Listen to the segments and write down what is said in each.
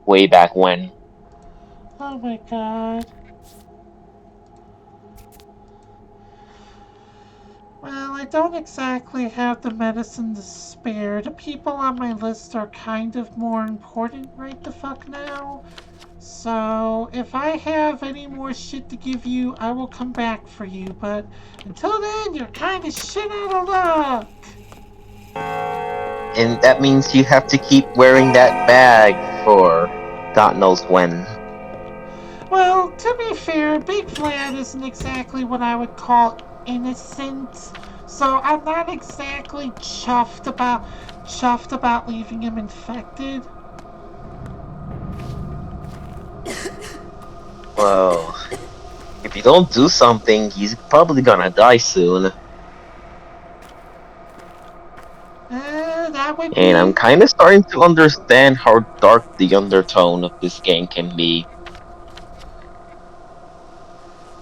way back when. Oh my god. Well, I don't exactly have the medicine to spare. The people on my list are kind of more important right the fuck now. So, if I have any more shit to give you, I will come back for you. But until then, you're kind of shit out of luck. And that means you have to keep wearing that bag for God knows when. Well, to be fair, Big Vlad isn't exactly what I would call innocent. So I'm not exactly chuffed about leaving him infected. Well, if you don't do something, he's probably gonna die soon. That would And I'm be. kinda starting to understand how dark the undertone of this game can be.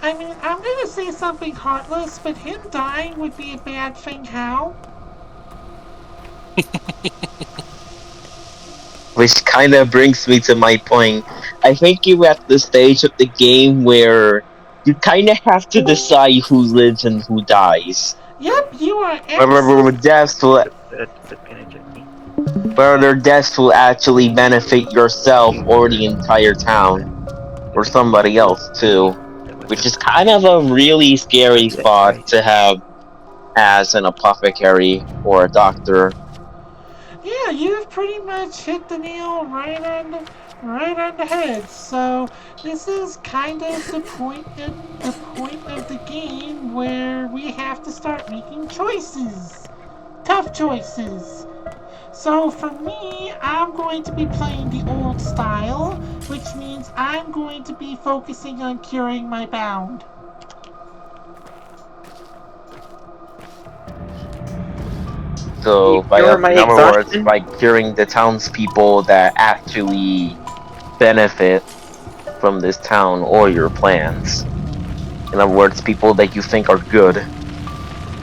I mean, I'm gonna say something heartless, but him dying would be a bad thing. How? Which kinda brings me to my point. I think you're at the stage of the game where you kinda have to decide who lives and who dies. Yep, you are Whether absolutely. deaths will Can I check me? whether deaths will actually benefit yourself or the entire town. Or somebody else too. What's Which up? is kind of a really scary Let's thought try it. to have as an apothecary or a doctor. Yeah, you've pretty much hit the nail right on the head. So this is kind of the point of the game where we have to start making choices, tough choices. So for me, I'm going to be playing the old style, which means I'm going to be focusing on curing my bound. So, You're my in other words, exhaustion? by curing the townspeople that actually benefit from this town or your plans. In other words, people that you think are good.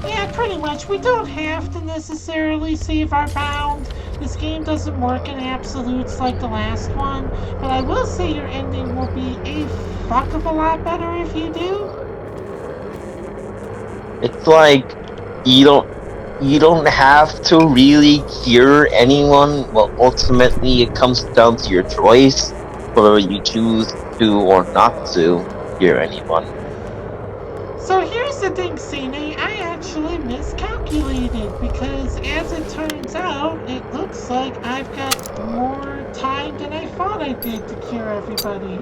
Yeah, pretty much. We don't have to necessarily save our bound. This game doesn't work in absolutes like the last one, but I will say your ending will be a fuck of a lot better if you do. It's like you don't you don't have to really cure anyone. Well, ultimately, it comes down to your choice, whether you choose to or not to cure anyone. So here's the thing, Cine. I actually miscalculated because, as it turns out, it looks like I've got more time than I thought I did to cure everybody.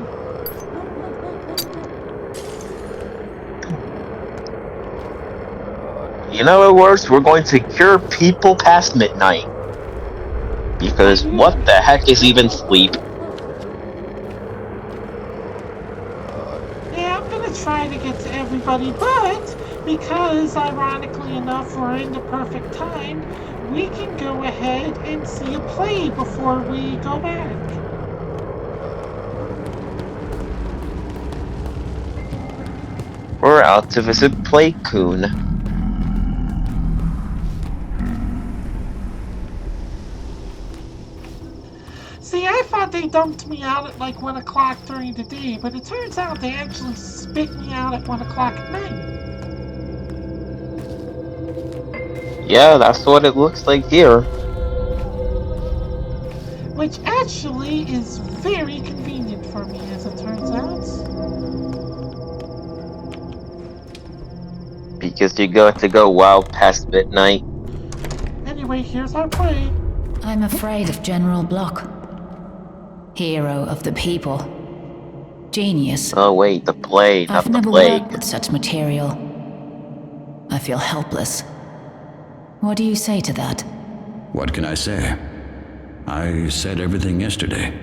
In other words, we're going to cure people past midnight. Are Because you? what the heck is even sleep? Yeah, I'm gonna try to get to everybody, but because ironically enough we're in the perfect time, we can go ahead and see a play before we go back. We're out to visit Playcoon. See, I thought they dumped me out at like 1 o'clock during the day, but it turns out they actually spit me out at 1 o'clock at night. Yeah, that's what it looks like here. Which actually is very convenient for me, as it turns out. Because you're going to go wild past midnight. Anyway, here's our play. I'm afraid of General Block. Hero of the people. Genius. Oh wait, the play, I've not the never plague. worked with such material. I feel helpless. What do you say to that? What can I say? I said everything yesterday.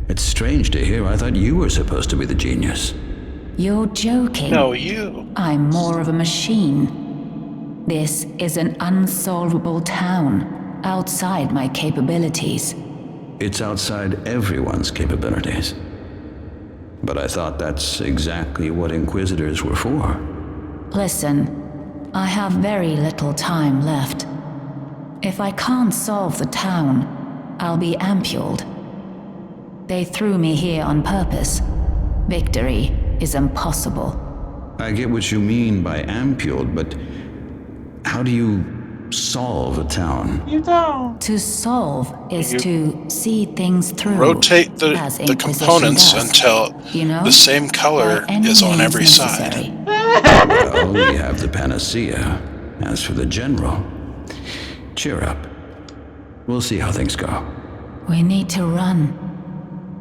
It's strange to hear. I thought you were supposed to be the genius. You're joking. No, you. I'm more of a machine. This is an unsolvable town, outside my capabilities. It's outside everyone's capabilities. But I thought that's exactly what Inquisitors were for. Listen, I have very little time left. If I can't solve the town, I'll be ampuled. They threw me here on purpose. Victory is impossible. I get what you mean by ampuled, but how do you solve a town? You don't. To solve is You to see things through. rotate as the Inquisition components does. until You know, the same color by any is on means every necessary. side. Well, we have the panacea. As for the general, cheer up. We'll see how things go. We need to run.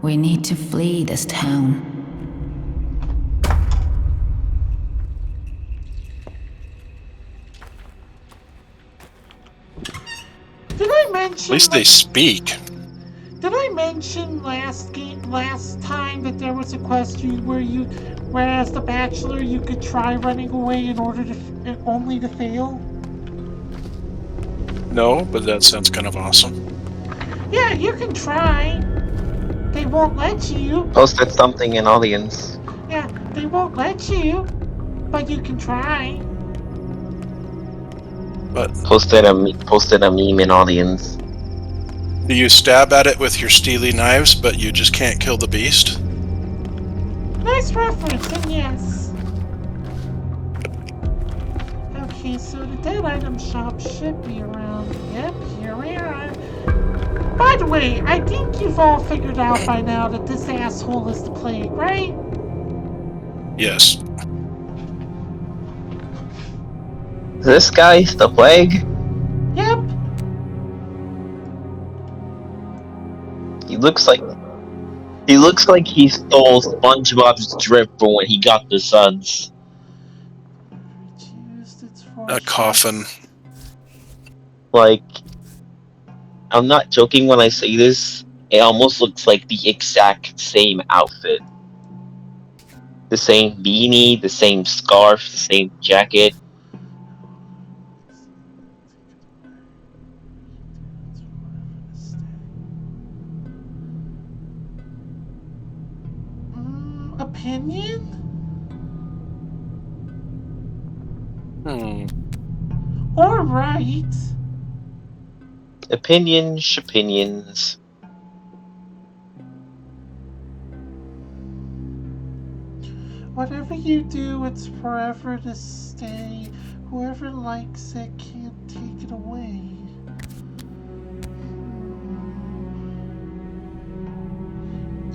We need to flee this town. Did I mention? At least they speak. Did I mention last time that there was a question where as the Bachelor, you could try running away in order to only to fail? No, but that sounds kind of awesome. Yeah, you can try. They won't let you. Posted something in audience. Yeah, they won't let you, but you can try. But Posted a meme in audience. do you stab at it with your steely knives, but you just can't kill the beast? Nice reference, and yes. Okay, so the dead item shop should be around. Yep, here we are. By the way, I think you've all figured out by now that this asshole is the plague, right? Yes. This guy's the plague? Yep. He looks like he stole SpongeBob's drip from when he got the suds. A coffin. Like, I'm not joking when I say this. It almost looks like the exact same outfit. The same beanie, the same scarf, the same jacket. Opinion? Or right? Opinions. Whatever you do, it's forever to stay. Whoever likes it can't take it away.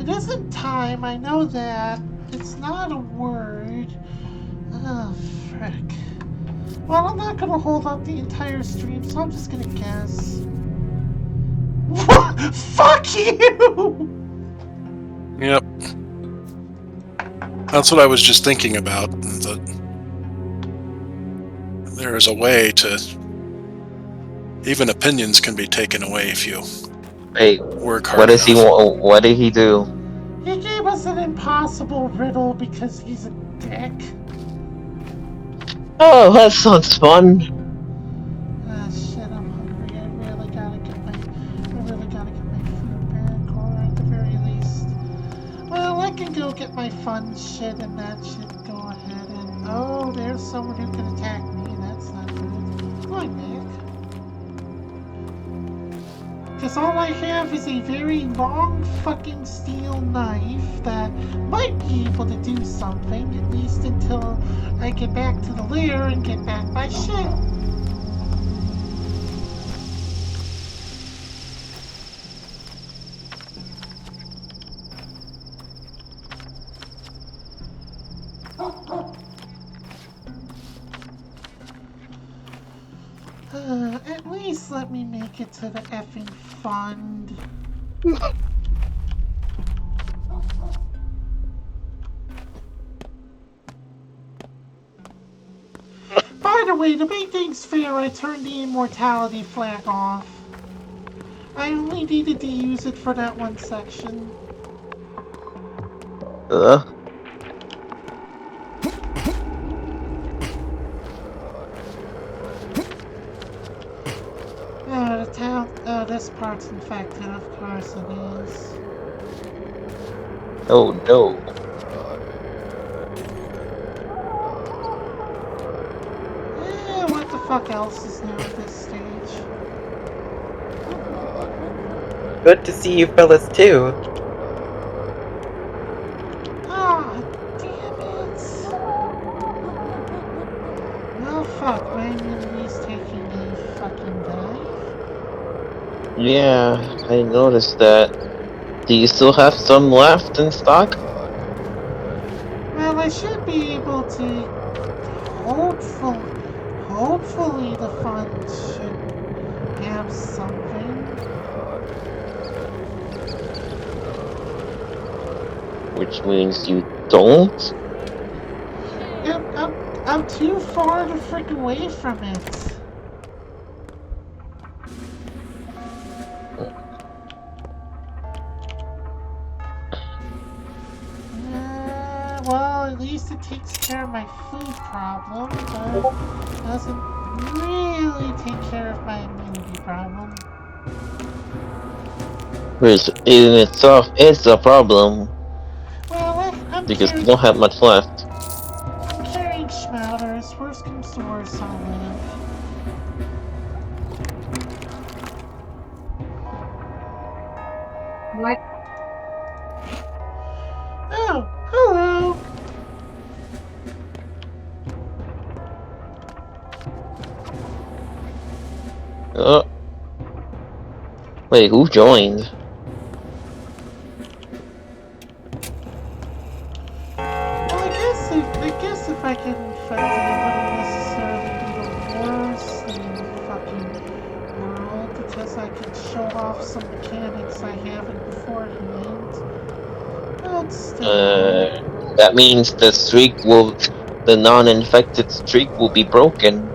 It isn't time, I know that. It's not a word. Oh, frick. Well, I'm not gonna hold up the entire stream, so I'm just gonna guess. What? Fuck you! Yep. That's what I was just thinking about. That there is a way to... Even opinions can be taken away if you work hard enough. What did he do? He gave us an impossible riddle because he's a dick. Oh, that sounds fun. Ah, shit, I'm hungry. I really gotta get my food back, or at the very least. Well, I can go get my fun shit, and that should go ahead and... Oh, there's someone who can attack me. That's not good. Go on, Nick. Because all I have is a very long fucking steel knife that might be able to do something, at least until I get back to the lair and get back my shit. At least let me make it to the effing fund. By the way, to make things fair, I turned the immortality flag off. I only needed to use it for that one section. This part's infected, of course it is. Oh no. What the fuck else is new at this stage? Good to see you fellas too. Yeah, I noticed that. Do you still have some left in stock? Well, I should be able to. Hopefully, the fund should have something. Which means you don't? I'm too far to freak away from it. Well, at least it takes care of my food problem, but doesn't really take care of my immunity problem. Which in itself is a problem. Well, I'm Because you carrying. don't have much left. I'm carrying schmouters. Worst comes to worst, I'll live. What? Oh, hello. Wait, who joined? Well, I guess if I get infected, it wouldn't necessarily be the worst thing in the fucking world because I could show off some mechanics I haven't beforehand. But still. That means the non-infected streak will be broken.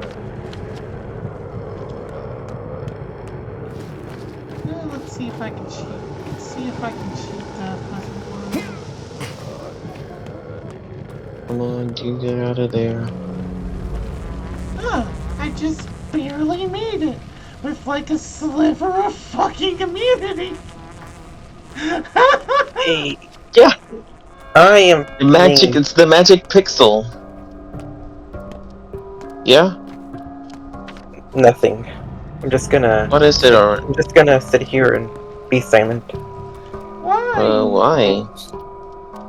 Let's see if I can cheat. Let's see if I can cheat that fucking one. Come on, you get out of there. I just barely made it with like a sliver of fucking immunity. Hey, Yeah, I am it's the magic pixel. Yeah? nothing. I'm just gonna. What is it, or I'm just gonna sit here and be silent. Why? why?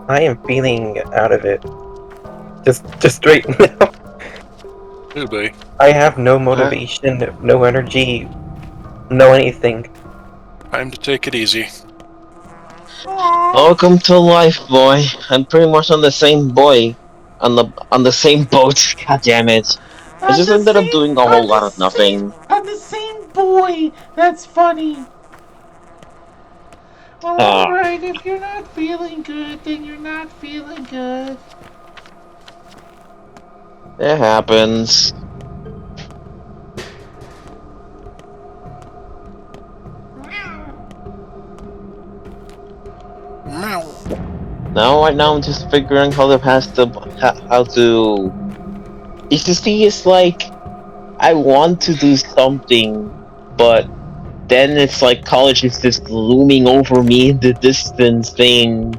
I am feeling out of it. Just right now. Could be. I have no motivation, no energy, no anything. Time to take it easy. Welcome to life, boy. I'm pretty much on the same on the same boat. God damn it! I just ended up doing a whole lot of nothing. I'm the same boy. That's funny. Well, Ah, alright, if you're not feeling good, then you're not feeling good. it happens. Right now I'm just figuring how to how to. It's like I want to do something, but then it's like college is just looming over me in the distance, saying,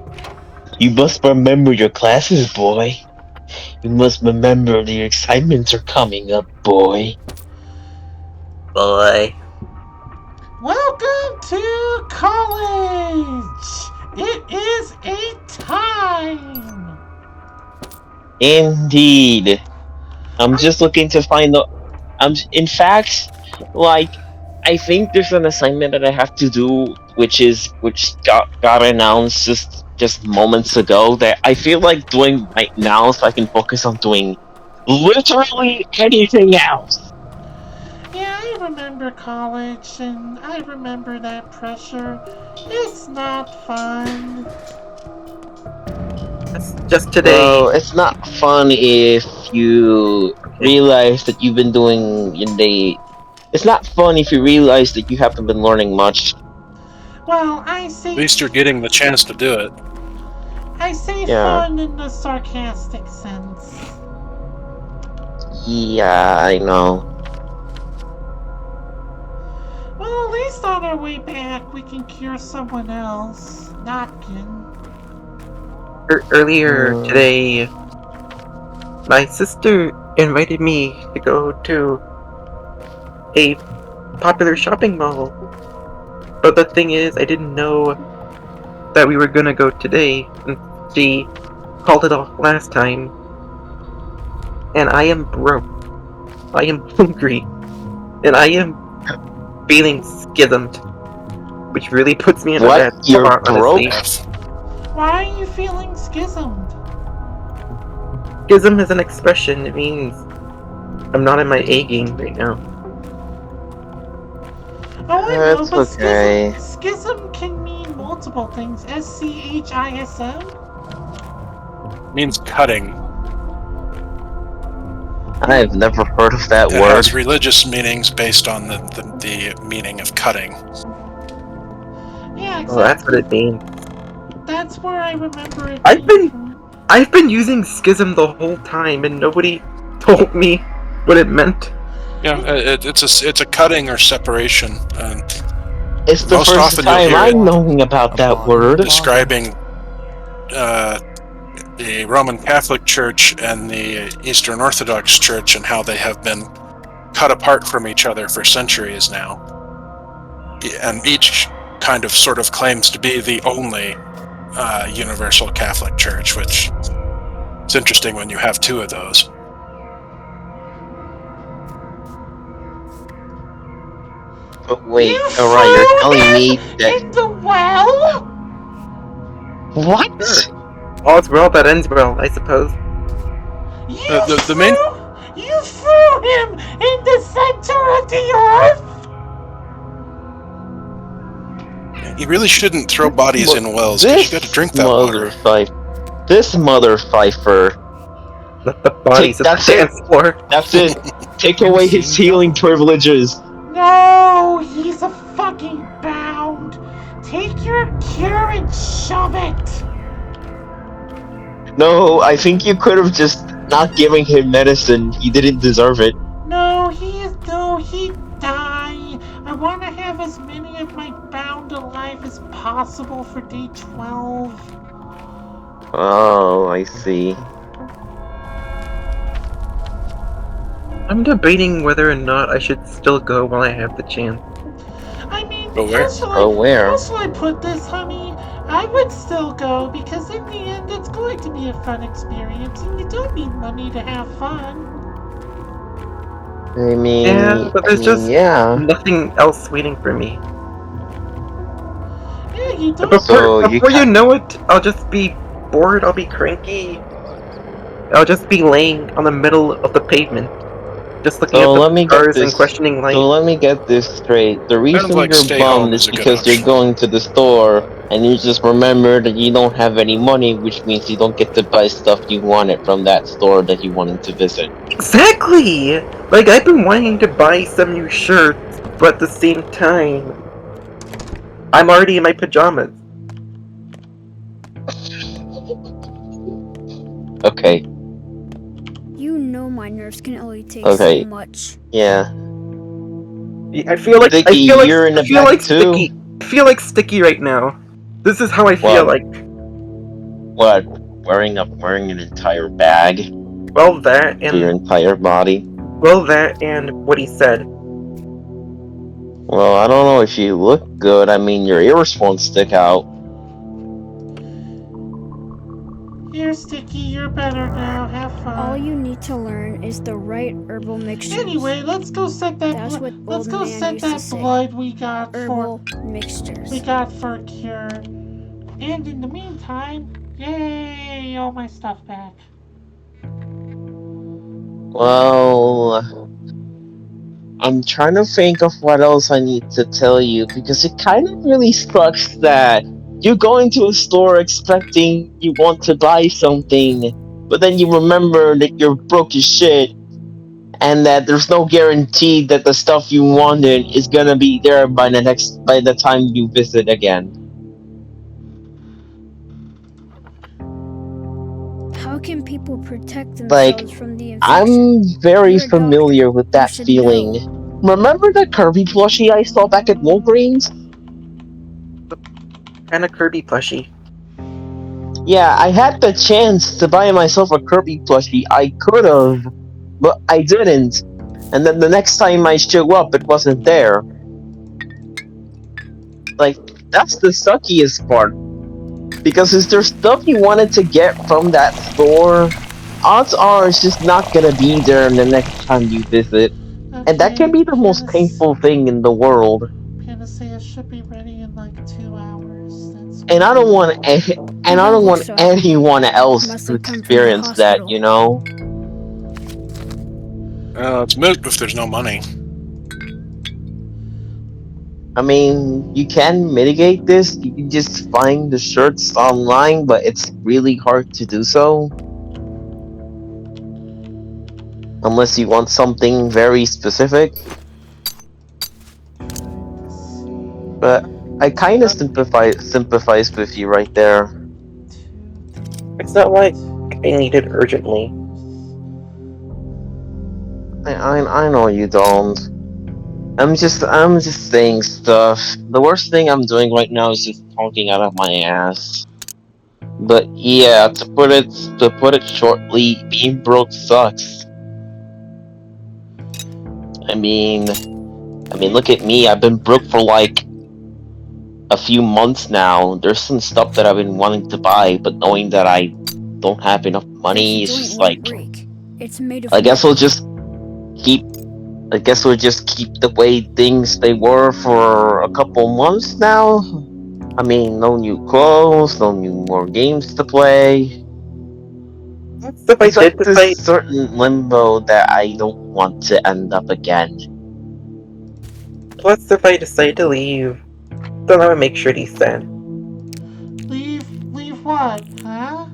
"You must remember your classes, boy. You must remember the excitements are coming up, boy." Boy. Welcome to college! It is a time! Indeed. I'm just looking to find the. In fact, like, I think there's an assignment that I have to do, which got announced just moments ago that I feel like doing right now, so I can focus on doing literally anything else. Yeah, I remember college, and I remember that pressure. It's not fun. Just today. Well, it's not fun if you realize that you've been doing in the. It's not fun if you realize that you haven't been learning much. Well, At least you're getting the chance to do it. I say Yeah. fun in the sarcastic sense. Yeah, I know. Well, at least on our way back, we can cure someone else. Notkin. Earlier today, my sister invited me to go to a popular shopping mall. But the thing is, I didn't know that we were gonna go today, and she called it off last time. And I am broke. I am hungry. And I am feeling schismed. which really puts me in a What? bad You're spot, honestly. broke? Why are you feeling schismed? Schism is an expression. It means I'm not in my A game right now. Oh, I know, That's but okay. schism can mean multiple things. SCHISM? Means cutting. I've never heard of that It word. has religious meanings based on the meaning of cutting. Yeah, exactly. Oh, that's what it means. That's where I remember it I've been using schism the whole time, and nobody told me what it meant. Yeah, it's a cutting or separation. And It's the most first often you'll time hear I'm it knowing about that word. describing the Roman Catholic Church and the Eastern Orthodox Church and how they have been cut apart from each other for centuries now. And each kind of sort of claims to be the only universal Catholic Church, which it's interesting when you have two of those. But wait, alright, you're telling me that... in the well? What? Sure. All's well that ends well, I suppose. The main... You threw him in the center of the earth? You really shouldn't throw bodies in wells, because you got to drink that water. This mother fifer. Let the bodies That's the it. dance floor. That's it. Take away his healing privileges. No, he's a fucking bound. Take your cure and shove it. No, I think you could have just not giving him medicine. He didn't deserve it. No, he'd die. I want to have as many of my bound alive as possible for day 12. Oh, I see. I'm debating whether or not I should still go while I have the chance. I mean, where? how shall I put this, honey? I would still go because in the end it's going to be a fun experience and you don't need money to have fun. I mean, yeah, but there's nothing else waiting for me. Yeah, you don't. Before you know it, I'll just be bored, I'll be cranky. I'll just be laying on the middle of the pavement. Just looking at the cars and questioning life. So let me get this straight. The reason you're bummed is because you're going to the store and you just remember that you don't have any money, which means you don't get to buy stuff you wanted from that store that you wanted to visit. Exactly! Like, I've been wanting to buy some new shirts, but at the same time, I'm already in my pajamas. Okay. You know my nerves can only take so much. Yeah. I feel like Sticky. I feel like Sticky right now. This is how I feel like. What? Wearing an entire bag? Well, that and your entire body. Well, that and what he said. Well, I don't know if you look good. I mean, your ears won't stick out. Here, Sticky, you're better now. Have fun. All you need to learn is the right herbal mixture. Anyway, let's go set that. Let's go set that blood we got herbal mixtures. We got for a cure. And in the meantime, yay! All my stuff back. Well, I'm trying to think of what else I need to tell you, because it kind of really sucks that you go into a store expecting you want to buy something, but then you remember that you're broke as shit, and that there's no guarantee that the stuff you wanted is gonna be there by the time you visit again. How can people protect themselves from the infection? I'm very familiar with that feeling. Remember the Kirby plushie I saw back at Walgreens? And a Kirby plushie. Yeah, I had the chance to buy myself a Kirby plushie. I could have, but I didn't. And then the next time I show up, it wasn't there. Like, that's the suckiest part. Because is there stuff you wanted to get from that store? Odds are it's just not gonna be there the next time you visit. Okay, and that can be the most painful thing in the world. Panacea should be ready in like 2 hours. That's And I don't want You and I don't don't look want so happy. anyone else Must to have come from the experience that, hospital. you know? It's moot if there's no money. I mean, you can mitigate this. You can just find the shirts online, but it's really hard to do so. Unless you want something very specific. But I kind of sympathize with you right there. It's not like I need it urgently. I know you don't. I'm just saying stuff. The worst thing I'm doing right now is just talking out of my ass. But yeah, to put it shortly, being broke sucks. I mean, look at me. I've been broke for like a few months now. There's some stuff that I've been wanting to buy, but knowing that I don't have enough This money, it's joint just won't like break. It's made of I guess we'll metal. just keep. I guess we'll just keep the way things they were for a couple months now. I mean, no new clothes, no new more games to play. What's if I It's like did this decide? certain limbo that I don't want to end up again. Plus, if I decide to leave, then I would make sure he's sad. Leave what, huh?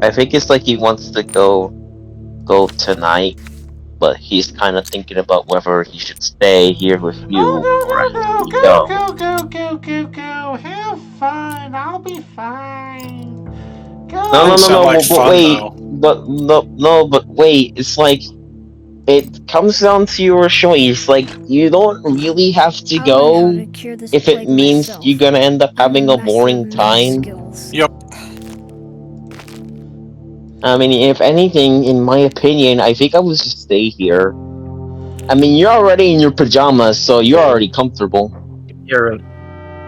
I think it's like he wants to go tonight, but he's kind of thinking about whether he should stay here with Oh, you or no, no, no. actually Go, go. go, go, go, go, go. Have fun. I'll be fine. No, no, Doesn't no, sound Go. no. like But fun wait, though. but no, no, but wait. It's like it comes down to your choice. Like you don't really have to I'll learn how go to cure this if it plague means myself. you're gonna end up I'm a having a master of boring many time. skills. Yep. I mean, if anything, in my opinion, I think I would just stay here. I mean, you're already in your pajamas, so you're already comfortable. You're right.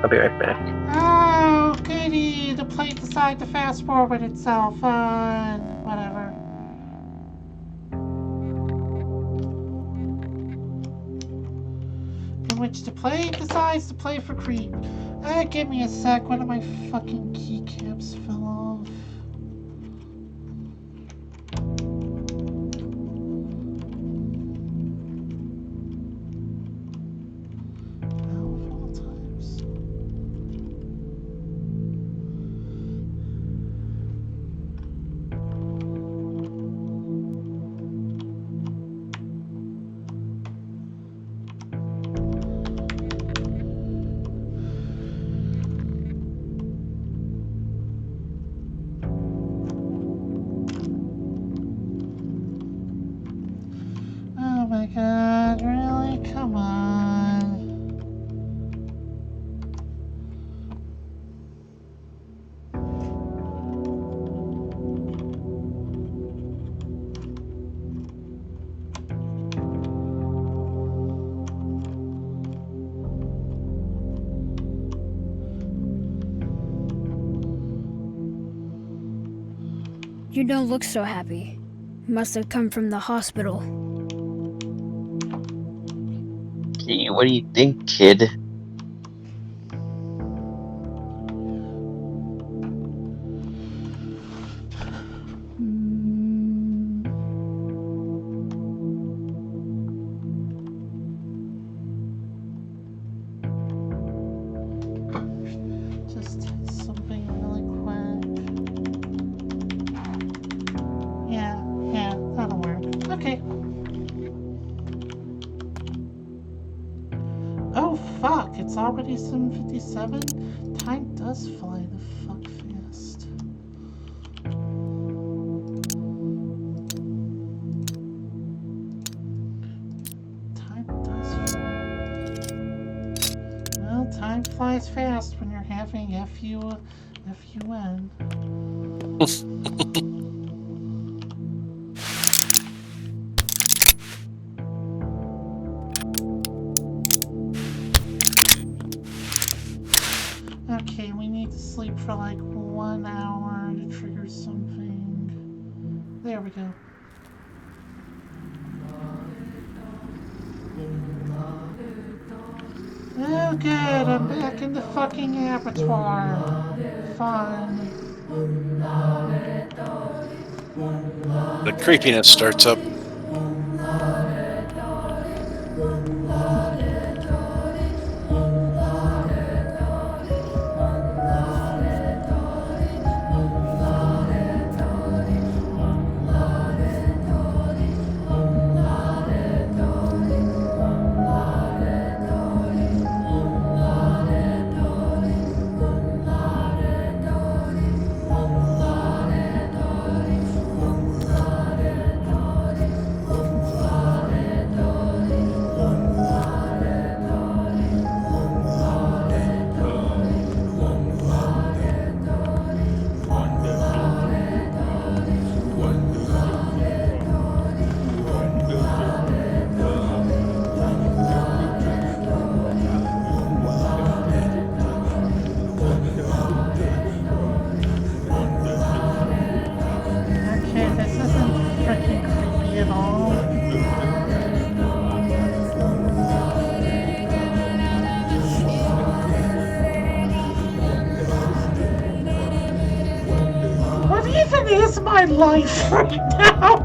I'll be right back. Oh, goody. The plate decided to fast forward itself. Whatever. In which the plate decides to play for creep. Give me a sec. One of my fucking keycaps fell off. Of all times. Oh my god, really? Come on. You don't look so happy. Must have come from the hospital. Gee, what do you think, kid? Just something really quick. Yeah, that'll work. Okay. Oh fuck, it's already 7:57? Time does fly the fuck fast. Time does fly. Well, time flies fast when you're having FUN. Okay, we need to sleep for like 1 hour to trigger something. There we go. Oh good, I'm back in the fucking abattoir. Fun. The creepiness starts up. Okay, this isn't freaking creepy at all. What even is my life right now?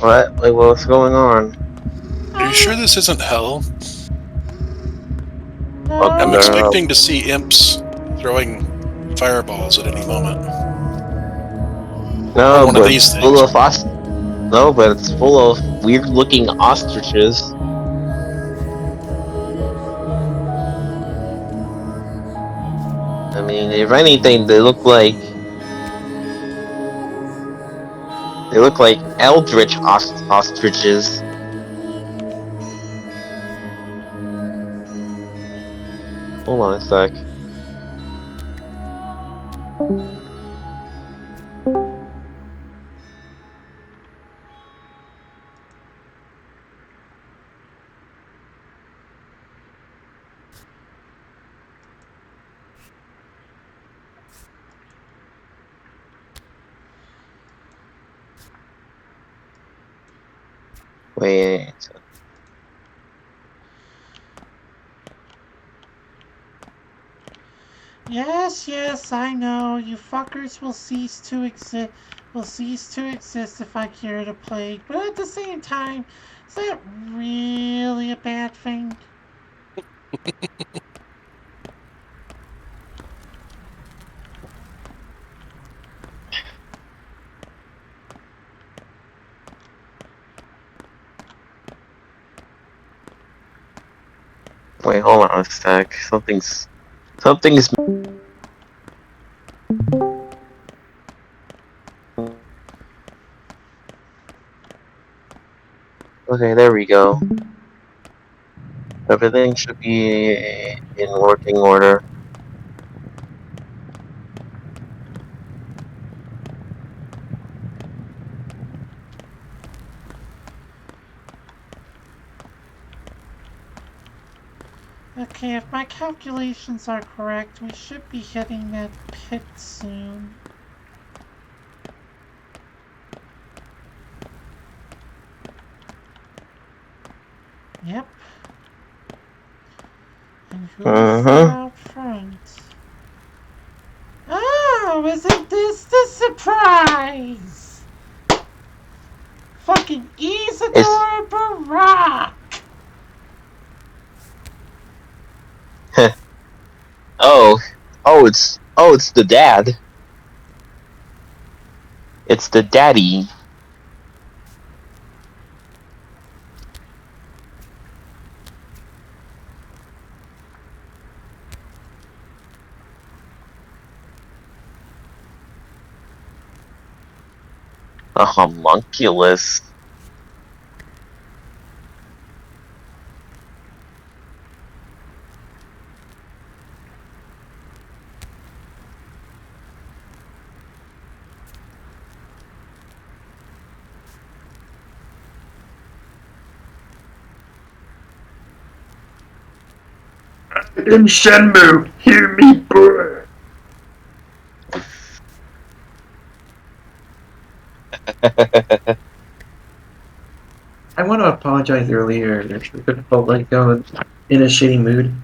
What? Wait, what's going on? Are you sure this isn't hell? Welcome I'm to No. hell. expecting to see imps throwing fireballs at any moment. Or No, one of but these full things. of No, but it's full of weird-looking ostriches. I mean, if anything, they look like eldritch ostriches. Hold on a sec. Wait. Yes, yes, I know. You fuckers will cease to exist. Will cease to exist if I cure the plague. But at the same time, is that really a bad thing? Wait, hold on a sec. Something's. Okay, there we go. Everything should be in working order. Okay, if my calculations are correct, we should be hitting that pit soon. Yep. And who's that Mm-hmm. out front? Oh, isn't this the surprise? Fucking It's Isidore Barack! oh it's the dad. It's the daddy. A homunculus. In Shenmue, hear me, boy. I want to apologize earlier. I felt like I was in a shitty mood.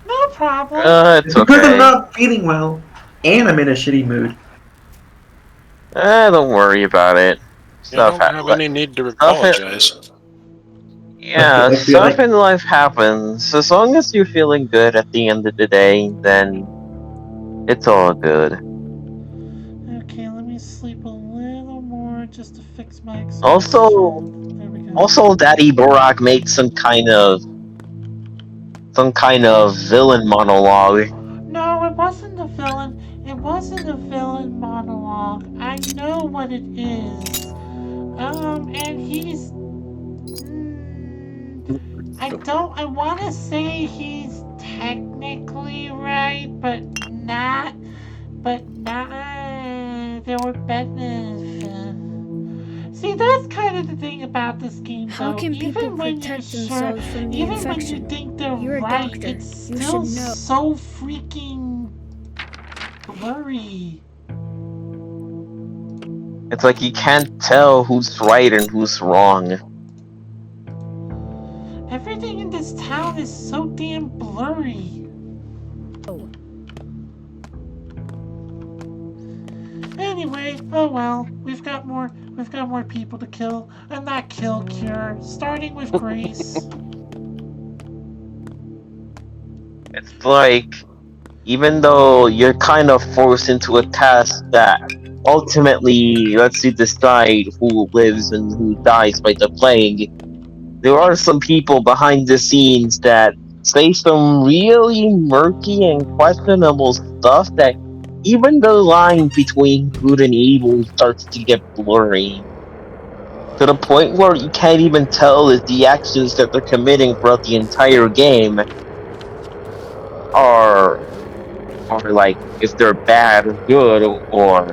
No problem. It's Because I'm okay. not feeling well, and I'm in a shitty mood. Don't worry about it. You Stuff, don't have any need to stuff. apologize. Yeah, I feel stuff like in life happens. As long as you're feeling good at the end of the day, then it's all good. Okay, let me sleep a little more just to fix my Also, exhaustion. There we go. also, Daddy Borak made some kind of villain monologue. No, it wasn't a villain. It wasn't a villain monologue. I know what it is. And he's. I don't. I want to say he's technically right, but not. But not. There were benefits. See, that's kind of the thing about this game, How though. can people Even when you're protect sure, themselves from the even when you infection? think they're You're a right, doctor. it's You still should know. so freaking blurry. It's like you can't tell who's right and who's wrong. Everything in this town is so damn blurry. Oh. Anyway, oh well, we've got more people to kill, and not kill cure, starting with Grace. It's like, even though you're kind of forced into a task that ultimately lets you decide who lives and who dies by the plague, there are some people behind the scenes that say some really murky and questionable stuff that even the line between good and evil starts to get blurry. To the point where you can't even tell if the actions that they're committing throughout the entire game are like if they're bad or good, or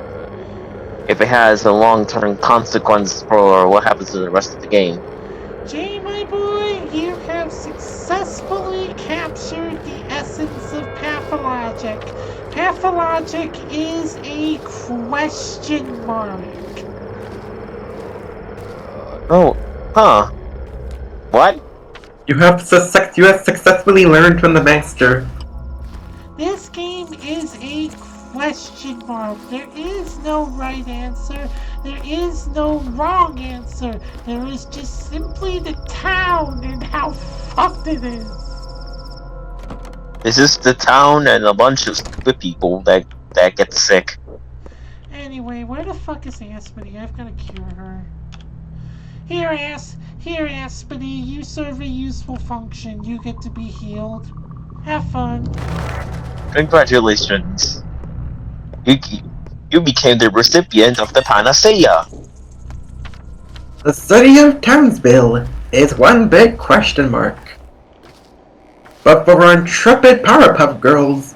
if it has a long-term consequence for what happens in the rest of the game. Jay, my boy, you have successfully captured the essence of pathologic. Pathologic is a question mark. Oh, huh? What? you have successfully learned from the master. This game is a question mark. There is no right answer. There is no wrong answer. There is just simply the town and how fucked it is. This is the town and a bunch of stupid people that get sick. Anyway, where the fuck is Aspity? I've got to cure her. Here, Aspity, you serve a useful function. You get to be healed. Have fun. Congratulations. You became the recipient of the panacea. The city of Townsville is one big question mark. But for our intrepid Powerpuff Girls,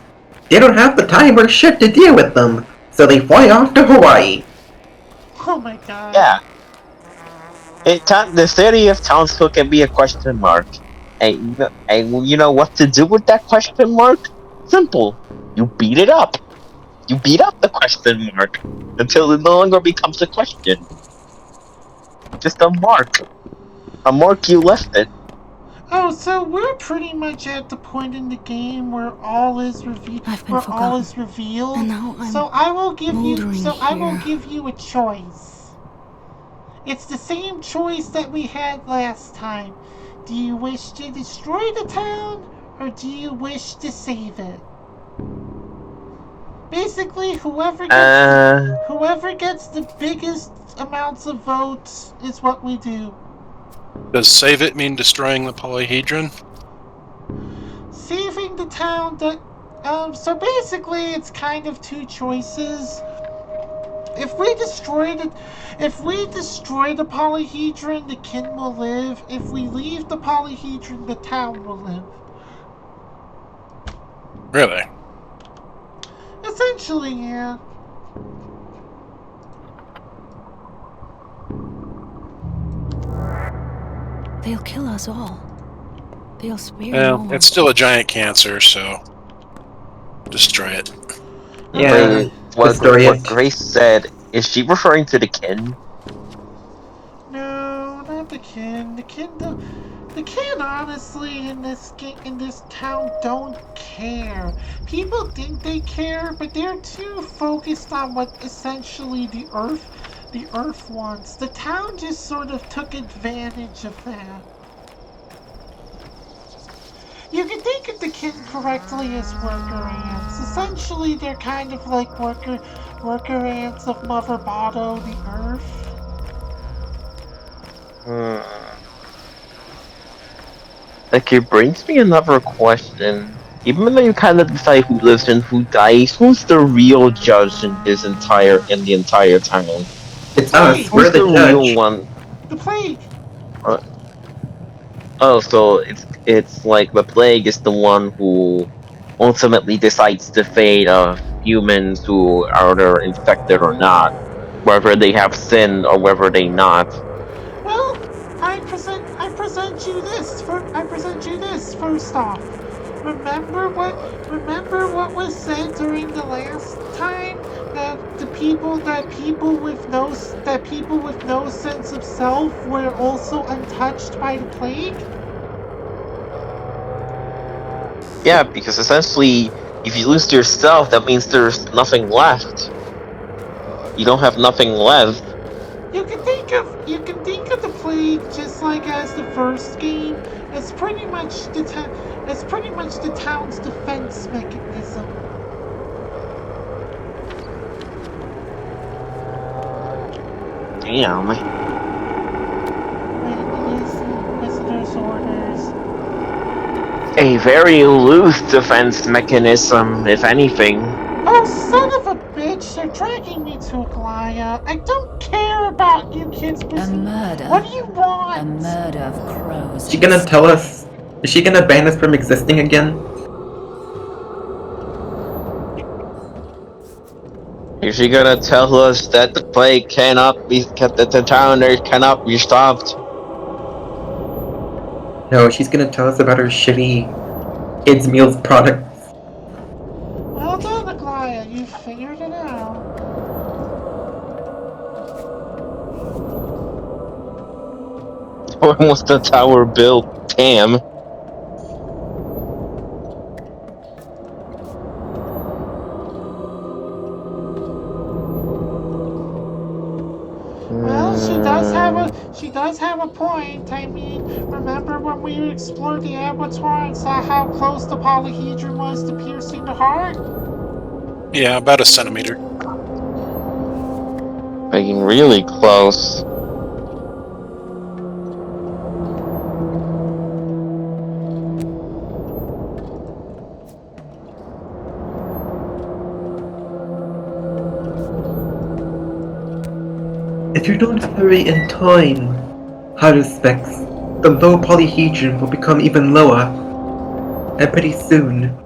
they don't have the time or shit to deal with them, so they fly off to Hawaii. Oh my god. Yeah. The city of Townsville can be a question mark. And you know what to do with that question mark? Simple. You beat it up. You beat up the question mark until it no longer becomes a question. Just a mark. A mark you left it. Oh, so we're pretty much at the point in the game where all is I've been forgotten. revealed. And now I'm so I will give you moldering I will here. give you a choice. It's the same choice that we had last time. Do you wish to destroy the town or do you wish to save it? Basically, whoever gets the biggest amounts of votes is what we do. Does save it mean destroying the polyhedron? Saving the town so basically it's kind of two choices. If we destroy the polyhedron, the kin will live. If we leave the polyhedron, the town will live. Really? Essentially, yeah. They'll kill us all. They'll spare no Yeah, one. it's still a giant cancer, so destroy it. Yeah, Wait, what destroy it. Grace said, is she referring to the kin? not the kin. The kin honestly in this town don't care. People think they care, but they're too focused on what essentially the earth wants. The town just sort of took advantage of that. You can think of the kin correctly as worker ants. Essentially, they're kind of like worker ants of Mother Botto, the Earth. Okay, brings me another question. Even though you kind of decide who lives and who dies, who's the real judge in the entire town? The It's us. plague. We're Who's the the real judge. one? The plague. Uh, oh, so it's like the plague is the one who ultimately decides the fate of humans who are either infected or not, whether they have sinned or whether they not. Well, I present you this first off. Remember what was said during the last time that people with no sense of self were also untouched by the plague? Yeah, because essentially, if you lose yourself, that means there's nothing left. You don't have nothing left. You can think of the plague just like as the first game. It's pretty much the town's defense mechanism. Damn. Visitors' orders. A very loose defense mechanism, if anything. Oh, son of a bitch! They're dragging me to Aglaya. I don't care about you kids. A murder. What do you want? A murder of crows. Is she gonna tell us? Is she gonna ban us from existing again? Is she gonna tell us that the plague cannot be kept at the town there cannot be stopped? No, she's gonna tell us about her shitty kids' meals products. Well done, Aglaya. You figured it out. When was the tower built? Damn. Well, she does have a point. I mean, remember when we explored the abattoir and saw how close the polyhedron was to piercing the heart? Yeah, about a centimeter. Getting really close. If you don't hurry in time, higher specs, the low polyhedron will become even lower. And pretty soon,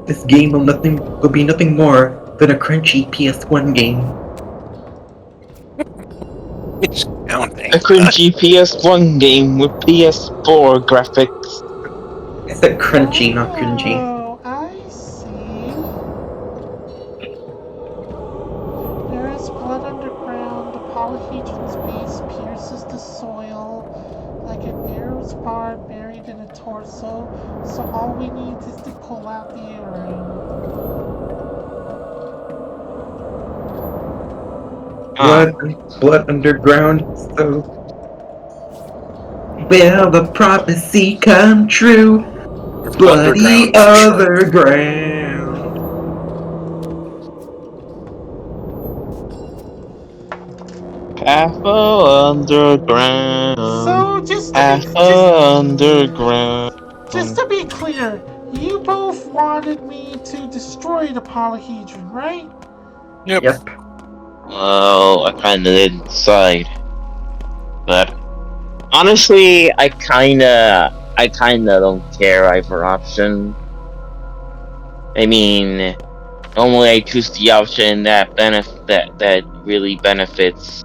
this game will be nothing more than a crunchy PS1 game. It's counting. A cringy PS1 game with PS4 graphics. I said crunchy, not cringy. Oh, I see. There is blood underground. The polyhedron's base pierces the soil like an arrow's barb buried in a torso. So all we need is to pull out the arrow. Blood underground, so will the prophecy come true? Bloody underground. Underground. So just underground. just to be clear, you both wanted me to destroy the polyhedron, right? Yep. Well, I kinda did decide. But honestly, I kinda don't care either option. I mean, normally I choose the option that really benefits,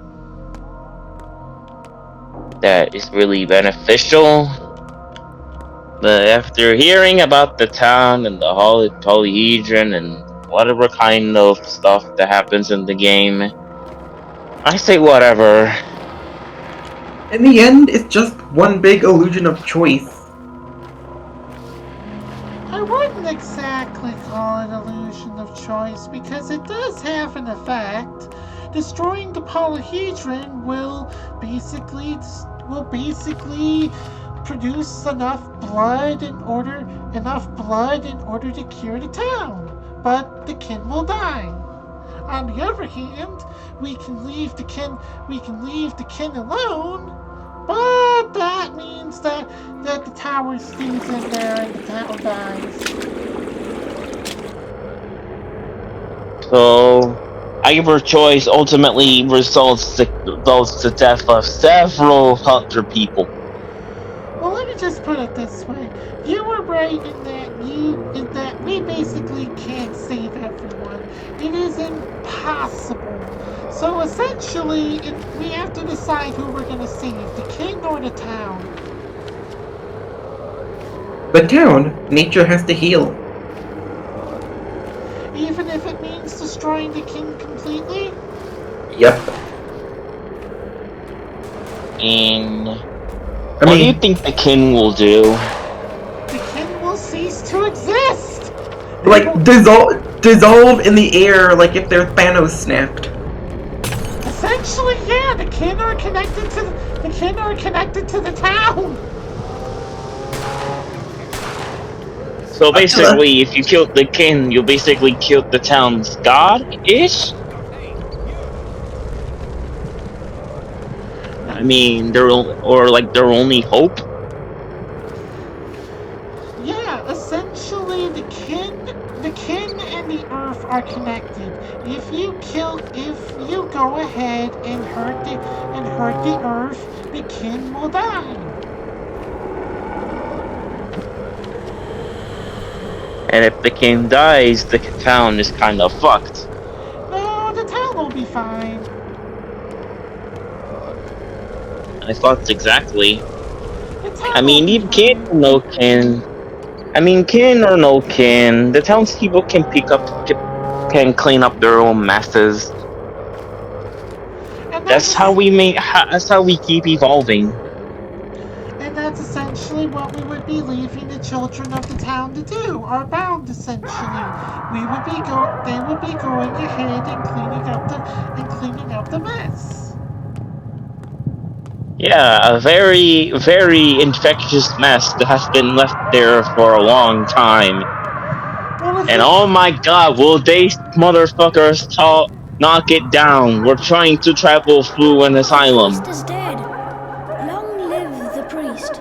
that is really beneficial. But after hearing about the town and the polyhedron and whatever kind of stuff that happens in the game, I say whatever. In the end, it's just one big illusion of choice. I wouldn't exactly call it illusion of choice because it does have an effect. Destroying the polyhedron will basically produce enough blood in order to cure the town. But the kin will die. On the other hand, we can leave the kin alone. But that means that the tower stays in there and the tower dies. So either choice ultimately results the death of several hundred people. Well, let me just put it this way: you were right in that we basically can't save everyone. It is impossible. So essentially, we have to decide who we're gonna save: the king or the town. The town, nature has to heal. Even if it means destroying the king completely? Yep. And what do you think the kin will do? The kin will cease to exist! Like, dissolve in the air like if they're Thanos snapped. Essentially, yeah, the kin are connected to the town! So basically, if you killed the kin, you basically killed the town's god-ish? I mean, their only hope? Yeah, essentially the kin and the earth are connected. If you go ahead and hurt the earth, the kin will die. And if the kin dies, the town is kind of fucked. No, the town will be fine. I thought exactly. I mean, even kin or no kin. I mean, kin or no kin, the townspeople can clean up their own messes. That's how we keep evolving. And that's essentially what we would be leaving the children of the town to do, our bound essentially. They would be going ahead and cleaning up the mess. Yeah, a very, very infectious mess that has been left there for a long time. And oh my god, will they motherfuckers knock it down? We're trying to travel through an asylum. The priest is dead. Long live the priest.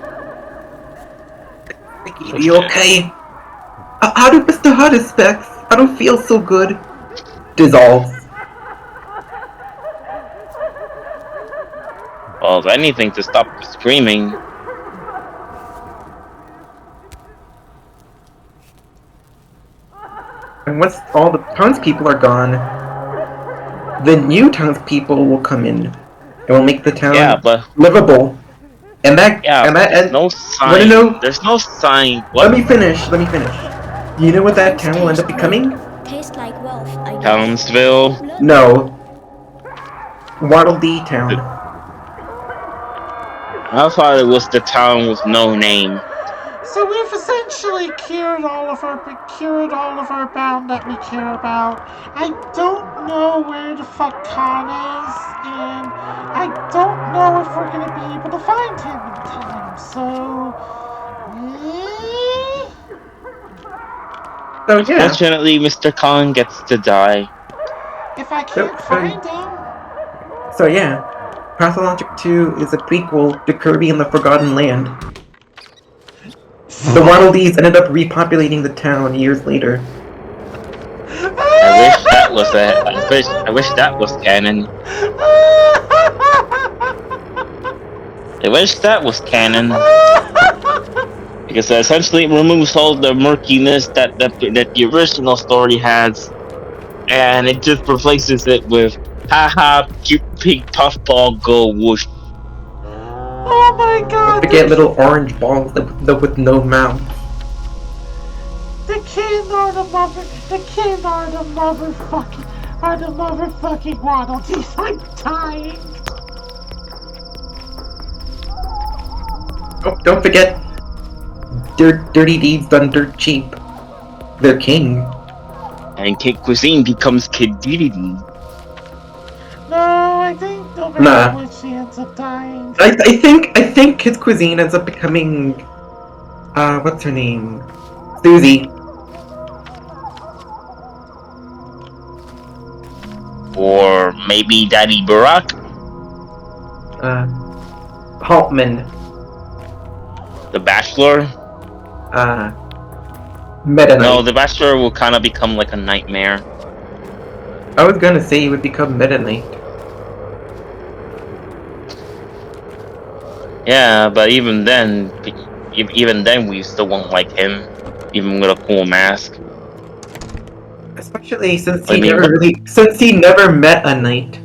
Are you okay? How do Mr. Hut expects? I don't feel so good. Dissolves. Well, if anything, to stop screaming. And once all the townspeople are gone, the new townspeople will come in and will make the town livable. And there's no sign. There's no sign. What? Let me finish. You know what that town will end up becoming? Taste like wealth, I guess. Townsville? No. Waddle Dee Town. I thought it was the town with no name. So we've essentially cured all of our bound that we care about. I don't know where the fuck Khan is, and I don't know if we're gonna be able to find him in time. So yeah. Unfortunately, Mr. Khan gets to die. If I can't find him. So yeah, Pathologic 2 is a prequel to Kirby and the Forgotten Land. The Waddle Dees ended up repopulating the town years later. I wish that was canon. I wish that was canon. Because it essentially removes all the murkiness that the original story has, and it just replaces it with haha, cute pig puffball go whoosh. Oh my god! Don't forget little orange balls with no mouth. The kin are the motherfucking Waddle Dees. I'm dying. Oh, don't forget, dirty deeds done dirt cheap. They're king. And Kid Cuisine becomes Kid Dedede. No, I think no matter Nah. what, she ends up dying. I think his cuisine ends up becoming, what's her name? Susie. Or maybe Daddy Barack. Haltman. The Bachelor. Meta Knight. No, the Bachelor will kind of become like a nightmare. I was gonna say he would become Meta Knight. Yeah, but even then we still won't like him, even with a cool mask. Especially since I mean, since he never met a knight.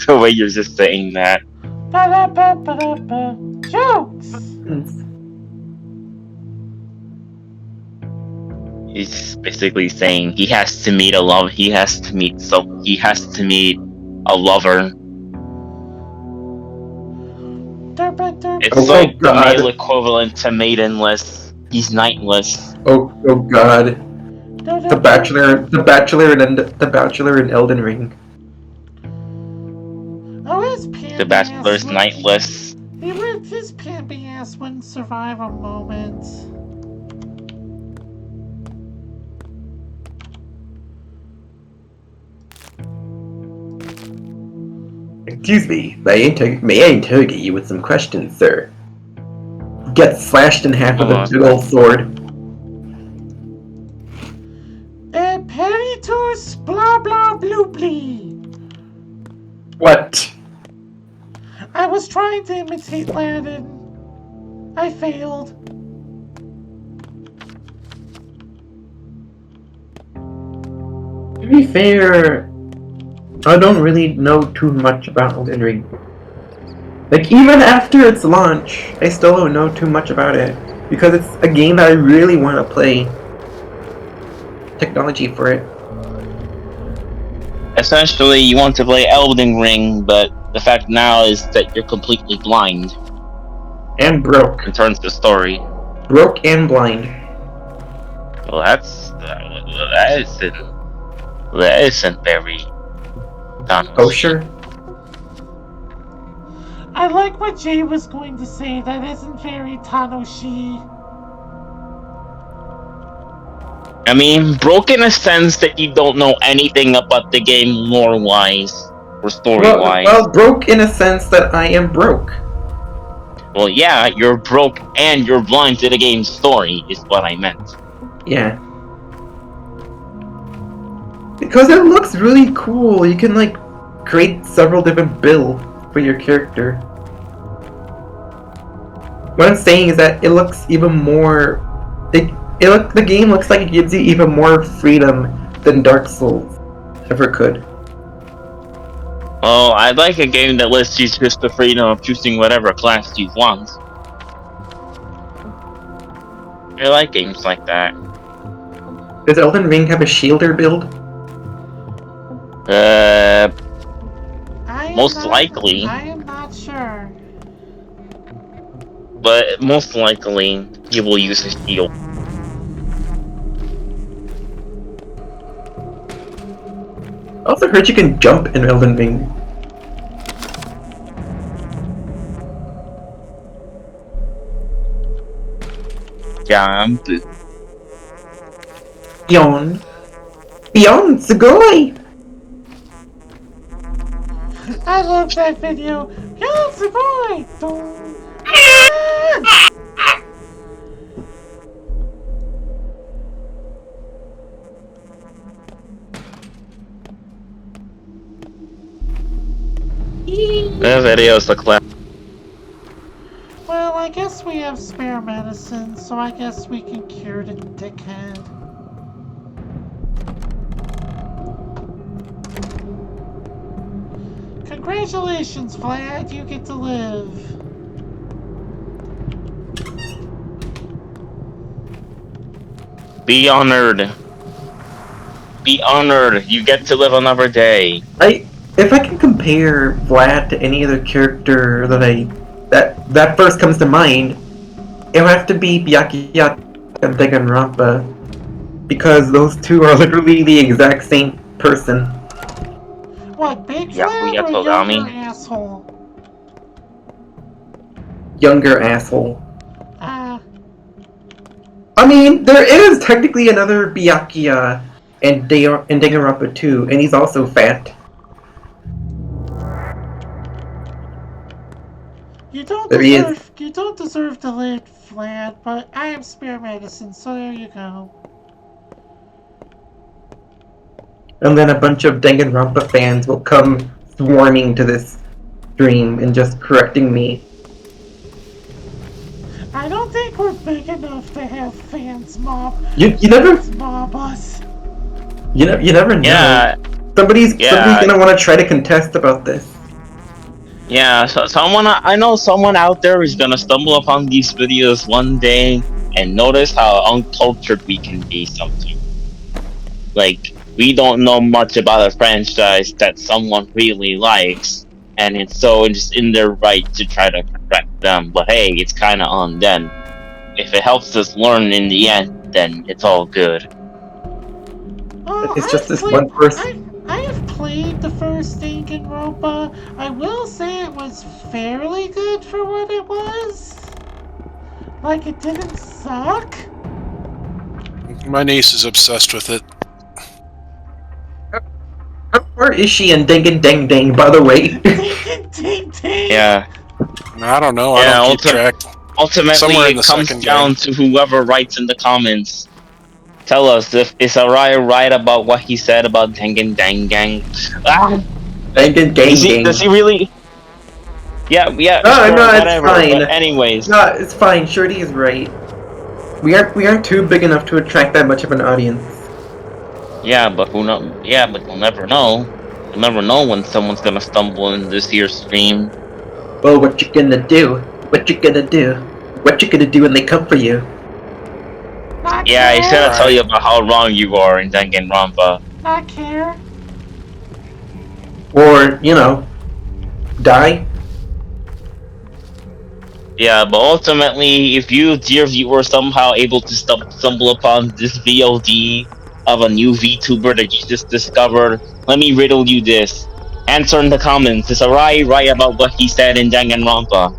the way you're just saying that. Ba-da-ba-ba-da-ba. Jokes! He's basically saying he has to meet a love. He has to meet a lover. It's like the male equivalent to maidenless. He's knightless. Oh God. The Bachelor in Elden Ring. Oh, his Pamby The Bachelor's knightless. His Pamby ass wouldn't survive a moment. Excuse me, may I interrogate you with some questions, sir? Gets slashed in half with a big old sword. Peritus blah blah blooply. What? I was trying to imitate Latin. I failed. To be fair, I don't really know too much about Elden Ring. Like, even after its launch, I still don't know too much about it. Because it's a game that I really want to play. Technology for it. Essentially, you want to play Elden Ring, but the fact now is that you're completely blind. And broke. In terms of the story. Broke and blind. Well, that isn't very Thanos. Oh, sure. I like what Jay was going to say. That isn't very Tanoshi. I mean, broke in a sense that you don't know anything about the game lore-wise or story-wise. Well, broke in a sense that I am broke. Well, yeah, you're broke and you're blind to the game's story, is what I meant. Yeah. Because it looks really cool. You can, like, create several different builds for your character. What I'm saying is that it looks even more... the game looks like it gives you even more freedom than Dark Souls ever could. Oh, I'd like a game that lets you just the freedom of choosing whatever class you want. I like games like that. Does Elden Ring have a shielder build? Most likely. I am not sure. But most likely, you will use a shield. I also heard you can jump in Elden Ring. Jump. Beyond Sugoi! I love that video. Yes, boy. That video's the class. Well, I guess we have spare medicine, so I guess we can cure the dickhead. Congratulations, Vlad, you get to live. Be honored. Be honored. You get to live another day. if I can compare Vlad to any other character that first comes to mind, it would have to be Byakuya and Danganronpa, because those two are literally the exact same person. What, Big Vlad Byakuya or Togami. younger asshole? Younger asshole. Uh, I mean, there is technically another Byakuya in Danganronpa too, and he's also fat. you don't There he is. deserve to live, Vlad, but I am spare medicine, so there you go. And then a bunch of Danganronpa fans will come swarming to this stream and just correcting me. I don't think we're big enough to have fans mob. You never Fans mob us. you never know. Yeah, Somebody's yeah. gonna want to try to contest about this. Yeah, so I know someone out there is gonna stumble upon these videos one day and notice how uncultured we can be sometimes. Like, we don't know much about a franchise that someone really likes, and it's just in their right to try to correct them. But hey, it's kind of on them. If it helps us learn in the end, then it's all good. Oh, It's just this one person. I have played the first Danganronpa. I will say it was fairly good for what it was. Like, it didn't suck. My niece is obsessed with it. How far is she in Dangan Dang Dang, by the way? Ding ding ding. Yeah. I don't know. Yeah, I don't keep track. Ultimately, Somewhere in it the comes second down game. to whoever writes in the comments. Tell us if is Araya right about what he said about Tengen Dang Gang. Ah! Dangan Dang Dang. Does he really? Yeah, No, sure, no, it's whatever. fine. But anyways, No, it's fine. Shorty is right. We aren't too big enough to attract that much of an audience. yeah, but who know? Yeah, but we'll never know. You'll never know when someone's gonna stumble in this here stream. Well, what you gonna do? What you gonna do? What you gonna do when they come for you? Not Yeah, he's care. gonna tell you about how wrong you are in Danganronpa. Not care. Or, die? Yeah, but ultimately, if you, dear viewer, somehow able to stumble upon this VOD of a new VTuber that you just discovered, let me riddle you this. Answer in the comments. Is Arai right about what he said in Danganronpa?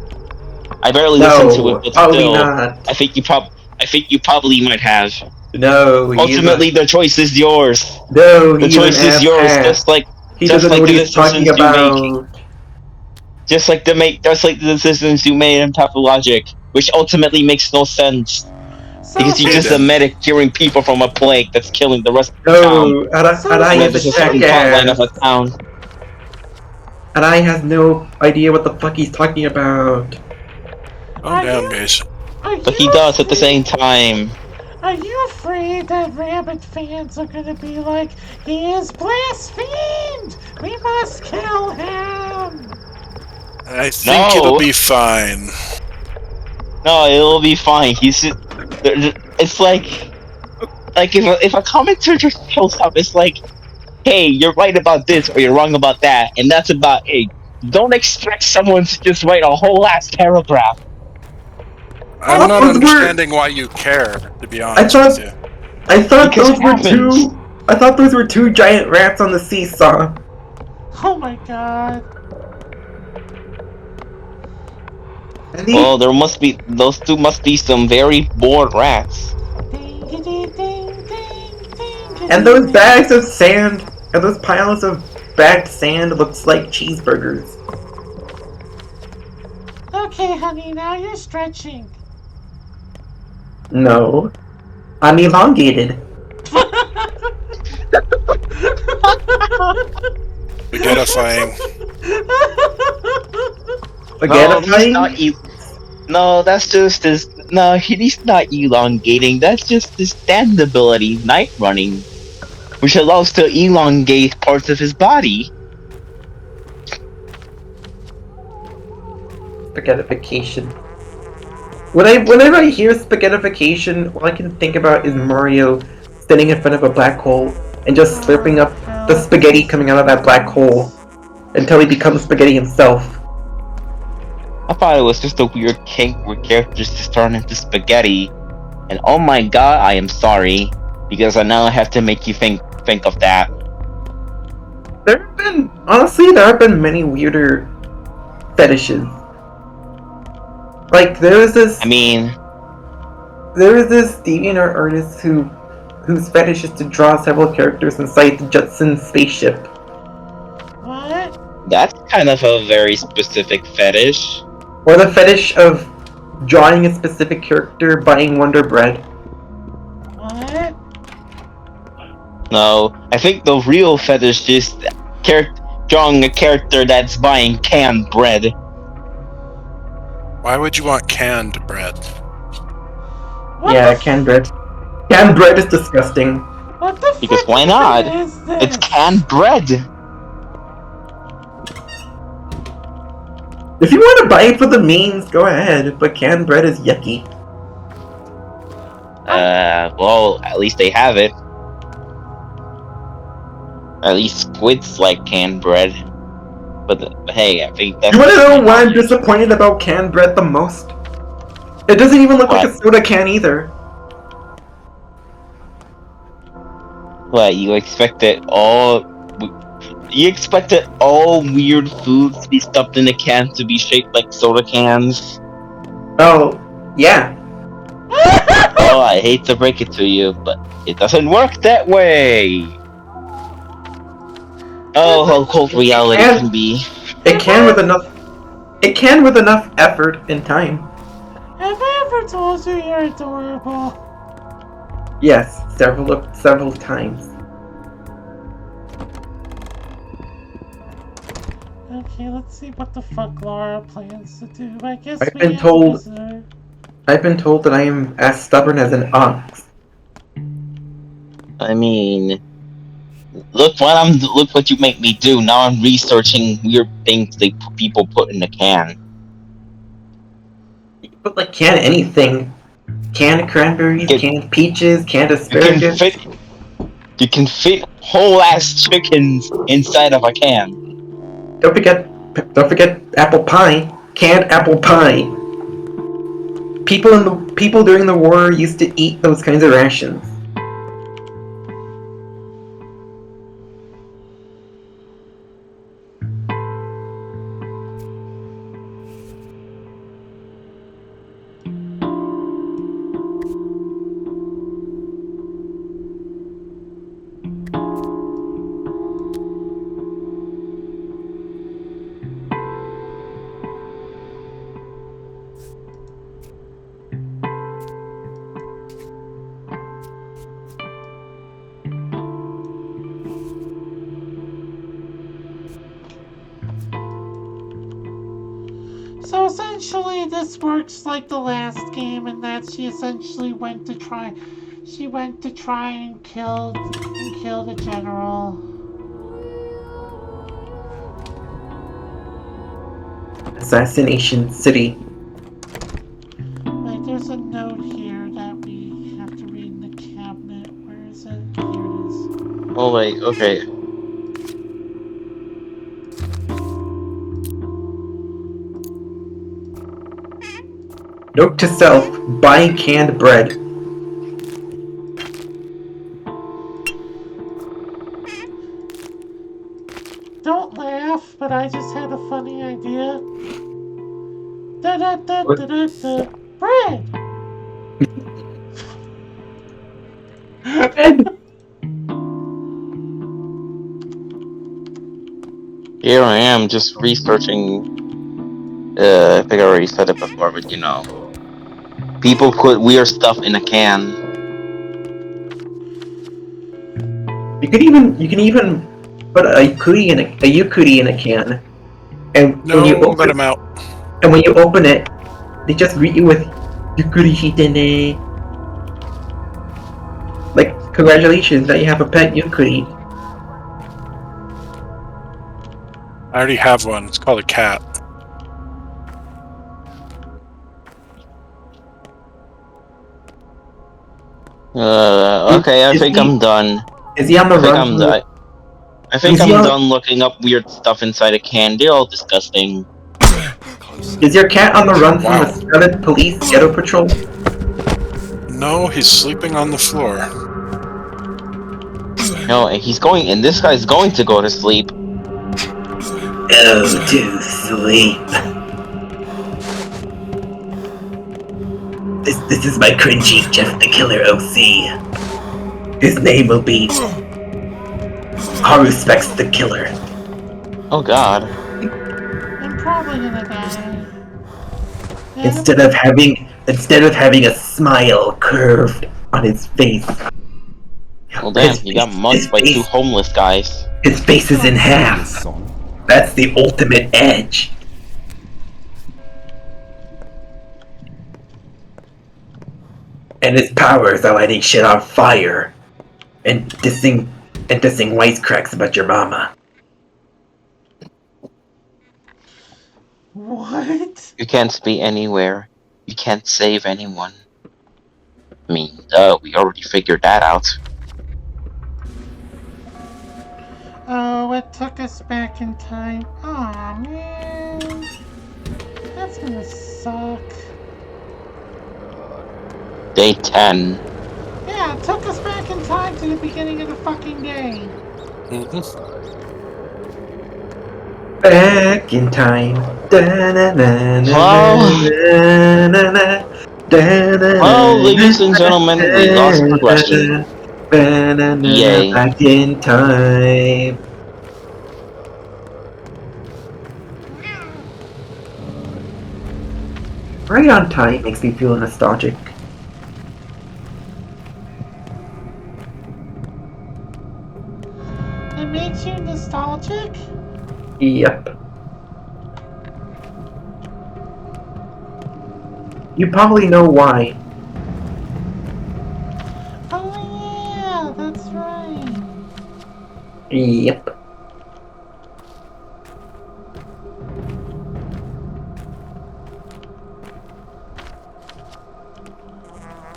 I barely listened to it, but probably still, not. I think you probably might have. No, Ultimately, the choice is yours. No, The choice is yours, just like he doesn't know what the he's talking decisions you make. about. Just like the decisions you made in Derpologic, which ultimately makes no sense. So Because you're just a medic curing people from a plague that's killing the rest of the town. No, Arai And is it's a just a fucking plotline of a jackass. town. Arai has no idea what the fuck he's talking about. Calm down, guys. But he does at the same time. Are you afraid that Rabbit fans are gonna be like, he is blasphemed! We must kill him! I think it'll be fine. No, it'll be fine. It's like if a commenter just shows up, it's like, hey, you're right about this or you're wrong about that, and that's about it. Don't expect someone to just write a whole ass paragraph. I'm not understanding why you care, to be honest with you. I thought Because those it were happens. I thought those were two giant rats on the seesaw. Oh my god. Well, those two must be some very bored rats. And those bags of sand, and those piles of bagged sand looks like cheeseburgers. Okay, honey, now you're stretching. No. I'm elongated. Spaghettifying. Spaghettifying? No, that's just his. No, he's not elongating. That's just his stand ability, night running, which allows to elongate parts of his body. Spaghettification. Whenever I hear spaghettification, all I can think about is Mario standing in front of a black hole and just slurping up the spaghetti coming out of that black hole. until he becomes spaghetti himself. I thought it was just a weird kink where characters just turn into spaghetti. And oh my god, I am sorry. Because I now have to make you think of that. There have been many weirder fetishes. Like there was this deviant art artist whose fetish is to draw several characters inside the Jetsons spaceship. What? That's kind of a very specific fetish. Or the fetish of drawing a specific character buying Wonder Bread. What? No, I think the real fetish is drawing a character that's buying canned bread. Why would you want canned bread? What Yeah, the canned bread. Canned bread is disgusting. What the Because fuck why not? is this? It's canned bread. If you want to buy it for the means, go ahead, but canned bread is yucky. Well, at least they have it. At least squids like canned bread. But hey, I think that's... You wanna know why I'm disappointed about canned bread the most? It doesn't even look like a soda can either. What, you expected all weird foods to be stuffed in a can to be shaped like soda cans? Oh, yeah. Oh, I hate to break it to you, but it doesn't work that way! Oh, how cold reality can be. It can with enough effort and time. Have I ever told you you're adorable? Yes, several times. Okay, let's see what the fuck Laura plans to do. I guess I've been told that I am as stubborn as an ox. I mean, look what you make me do. Now I'm researching weird things people put in a can. You can put like canned anything. Canned cranberries, canned peaches, canned asparagus. You can fit whole ass chickens inside of a can. Don't forget apple pie. Canned apple pie. People during the war used to eat those kinds of rations. So essentially, this works like the last game, in that she essentially went to try and kill the general. Assassination City. Like, there's a note here that we have to read in the cabinet. Where is it? Here it is. Oh wait, okay. Note to self: buy canned bread. Don't laugh, but I just had a funny idea. Da da da da da da. Bread! Here I am just researching. I think I already said it before, but you know. People put weird stuff in a can. You can even put a yukuri in a can, and No, let him out. And when you open it, they just greet you with "Yukuri hitene." Like, congratulations, now you have a pet yukuri. I already have one. It's called a cat. Okay, I think I'm done. Is he on the I think run? I'm done. I think Is I'm your done looking up weird stuff inside a can. They're all disgusting. is your cat on the run from the Wow. Scotted Police Ghetto Patrol? No, he's sleeping on the floor. No, and he's going, and this guy's going to go to sleep. Go to sleep. This is my cringy Jeff the Killer OC. His name will be Haru Specs the Killer. Oh God. I'm probably gonna die. Instead of having a smile curved on his face. Well, damn, he got mugged by two homeless guys. His face is in half. That's the ultimate edge. And his powers are lighting shit on fire and dissing wisecracks about your mama. What? You can't be anywhere. You can't save anyone. I mean, we already figured that out. Oh, it took us back in time. Aw, man. That's gonna suck. Day 10. Yeah, it took us back in time to the beginning of the fucking day. Back in time. Well, ladies and gentlemen, we lost progression. Yay. Back in time. Right on time makes me feel nostalgic. It makes you nostalgic? Yep. You probably know why. Oh yeah, that's right. Yep.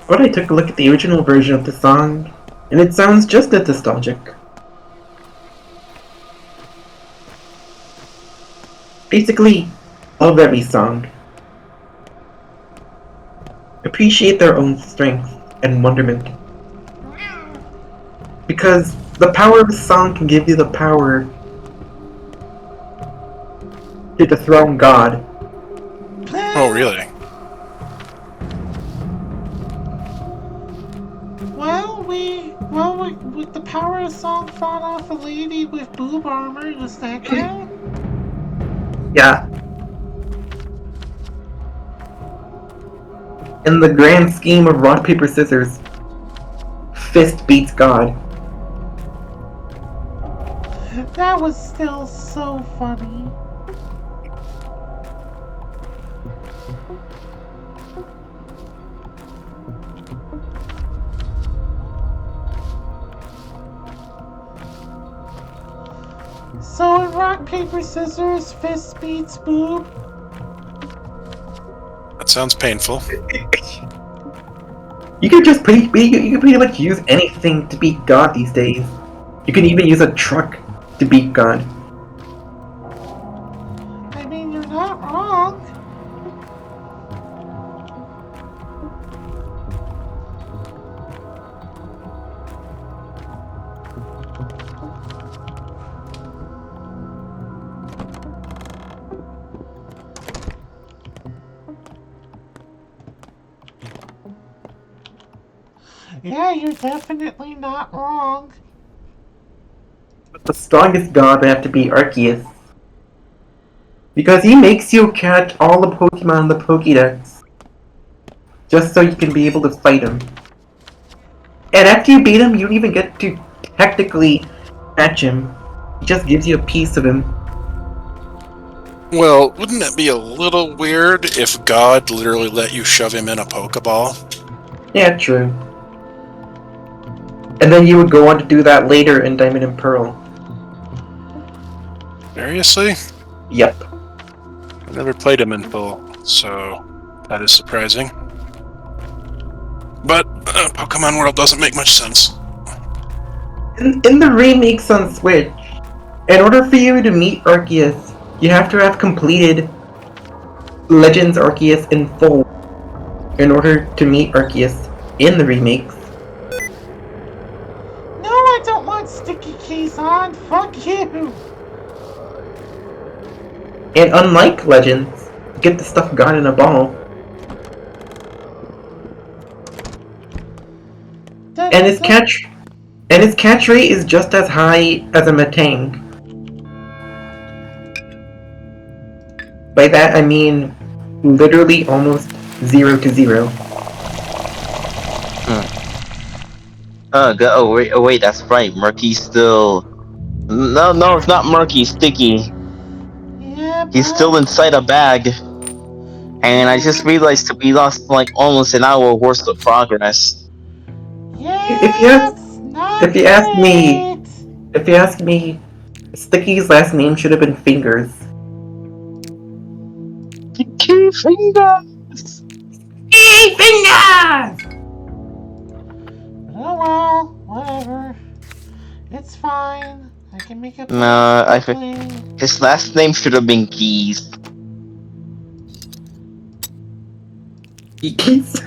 But I took a look at the original version of the song, and it sounds just as nostalgic. Basically, love every song. Appreciate their own strength and wonderment. Because the power of a song can give you the power to dethrone God. Oh, really? Well, with the power of song fought off a lady with boob armor, does that count? Yeah. In the grand scheme of rock, paper, scissors, fist beats God. That was still so funny. So in rock, paper, scissors, fist beats boob. That sounds painful. You can pretty much use anything to beat God these days. You can even use a truck to beat God. I mean, you're not wrong. Yeah, you're definitely not wrong. But the strongest God would have to be Arceus. Because he makes you catch all the Pokemon in the Pokédex. Just so you can be able to fight him. And after you beat him, you don't even get to technically catch him. He just gives you a piece of him. Well, wouldn't it be a little weird if God literally let you shove him in a Pokeball? Yeah, true. And then you would go on to do that later in Diamond and Pearl. Seriously? Yep. I never played him in full, so that is surprising. But Pokemon World doesn't make much sense. In the remakes on Switch, In order for you to meet Arceus, you have to have completed Legends Arceus in full in order to meet Arceus in the remakes. No, I don't want sticky keys on. Fuck you. And unlike Legends, you get the stuff gone in a ball. And his catch rate is just as high as a Metang. By that I mean literally almost 0 to 0. Wait, that's right. Murky's still. No, it's not Murky. Sticky. Yeah, He's still inside a bag. And I just realized that we lost like almost an hour worth of progress. Yeah, If you ask me, Sticky's last name should have been Fingers. Sticky Fingers! Sticky Fingers! Oh well, whatever. It's fine. I can make it. No, his last name should have been Keys. Keys?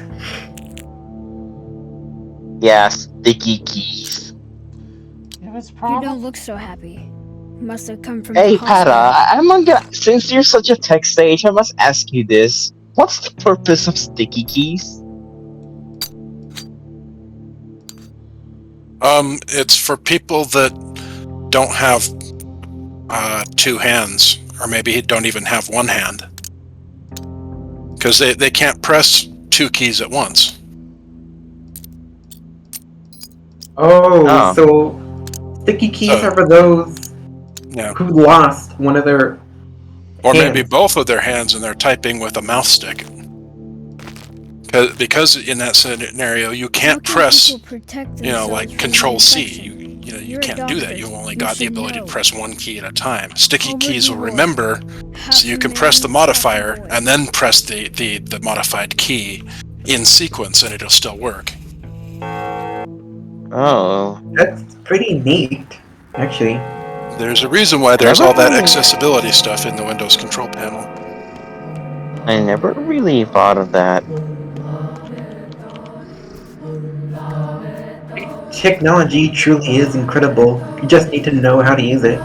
Yeah, Sticky Keys. You don't look so happy. Must have come from Hey, the hospital. Pata, since you're such a tech sage, I must ask you this. What's the purpose of sticky keys? It's for people that don't have two hands, or maybe don't even have one hand. Because they can't press two keys at once. Oh. So sticky keys are for those who lost one of their or hands. maybe both of their hands and they're typing with a mouse stick. Because in that scenario you can't press, like Control C. You can't do that. You've only got the ability to press one key at a time. Sticky keys will remember, so you can press the modifier and then press the modified key in sequence, and it'll still work. Oh. That's pretty neat, actually. There's a reason why there's all that accessibility stuff in the Windows control panel. I never really thought of that. Technology truly is incredible. You just need to know how to use it.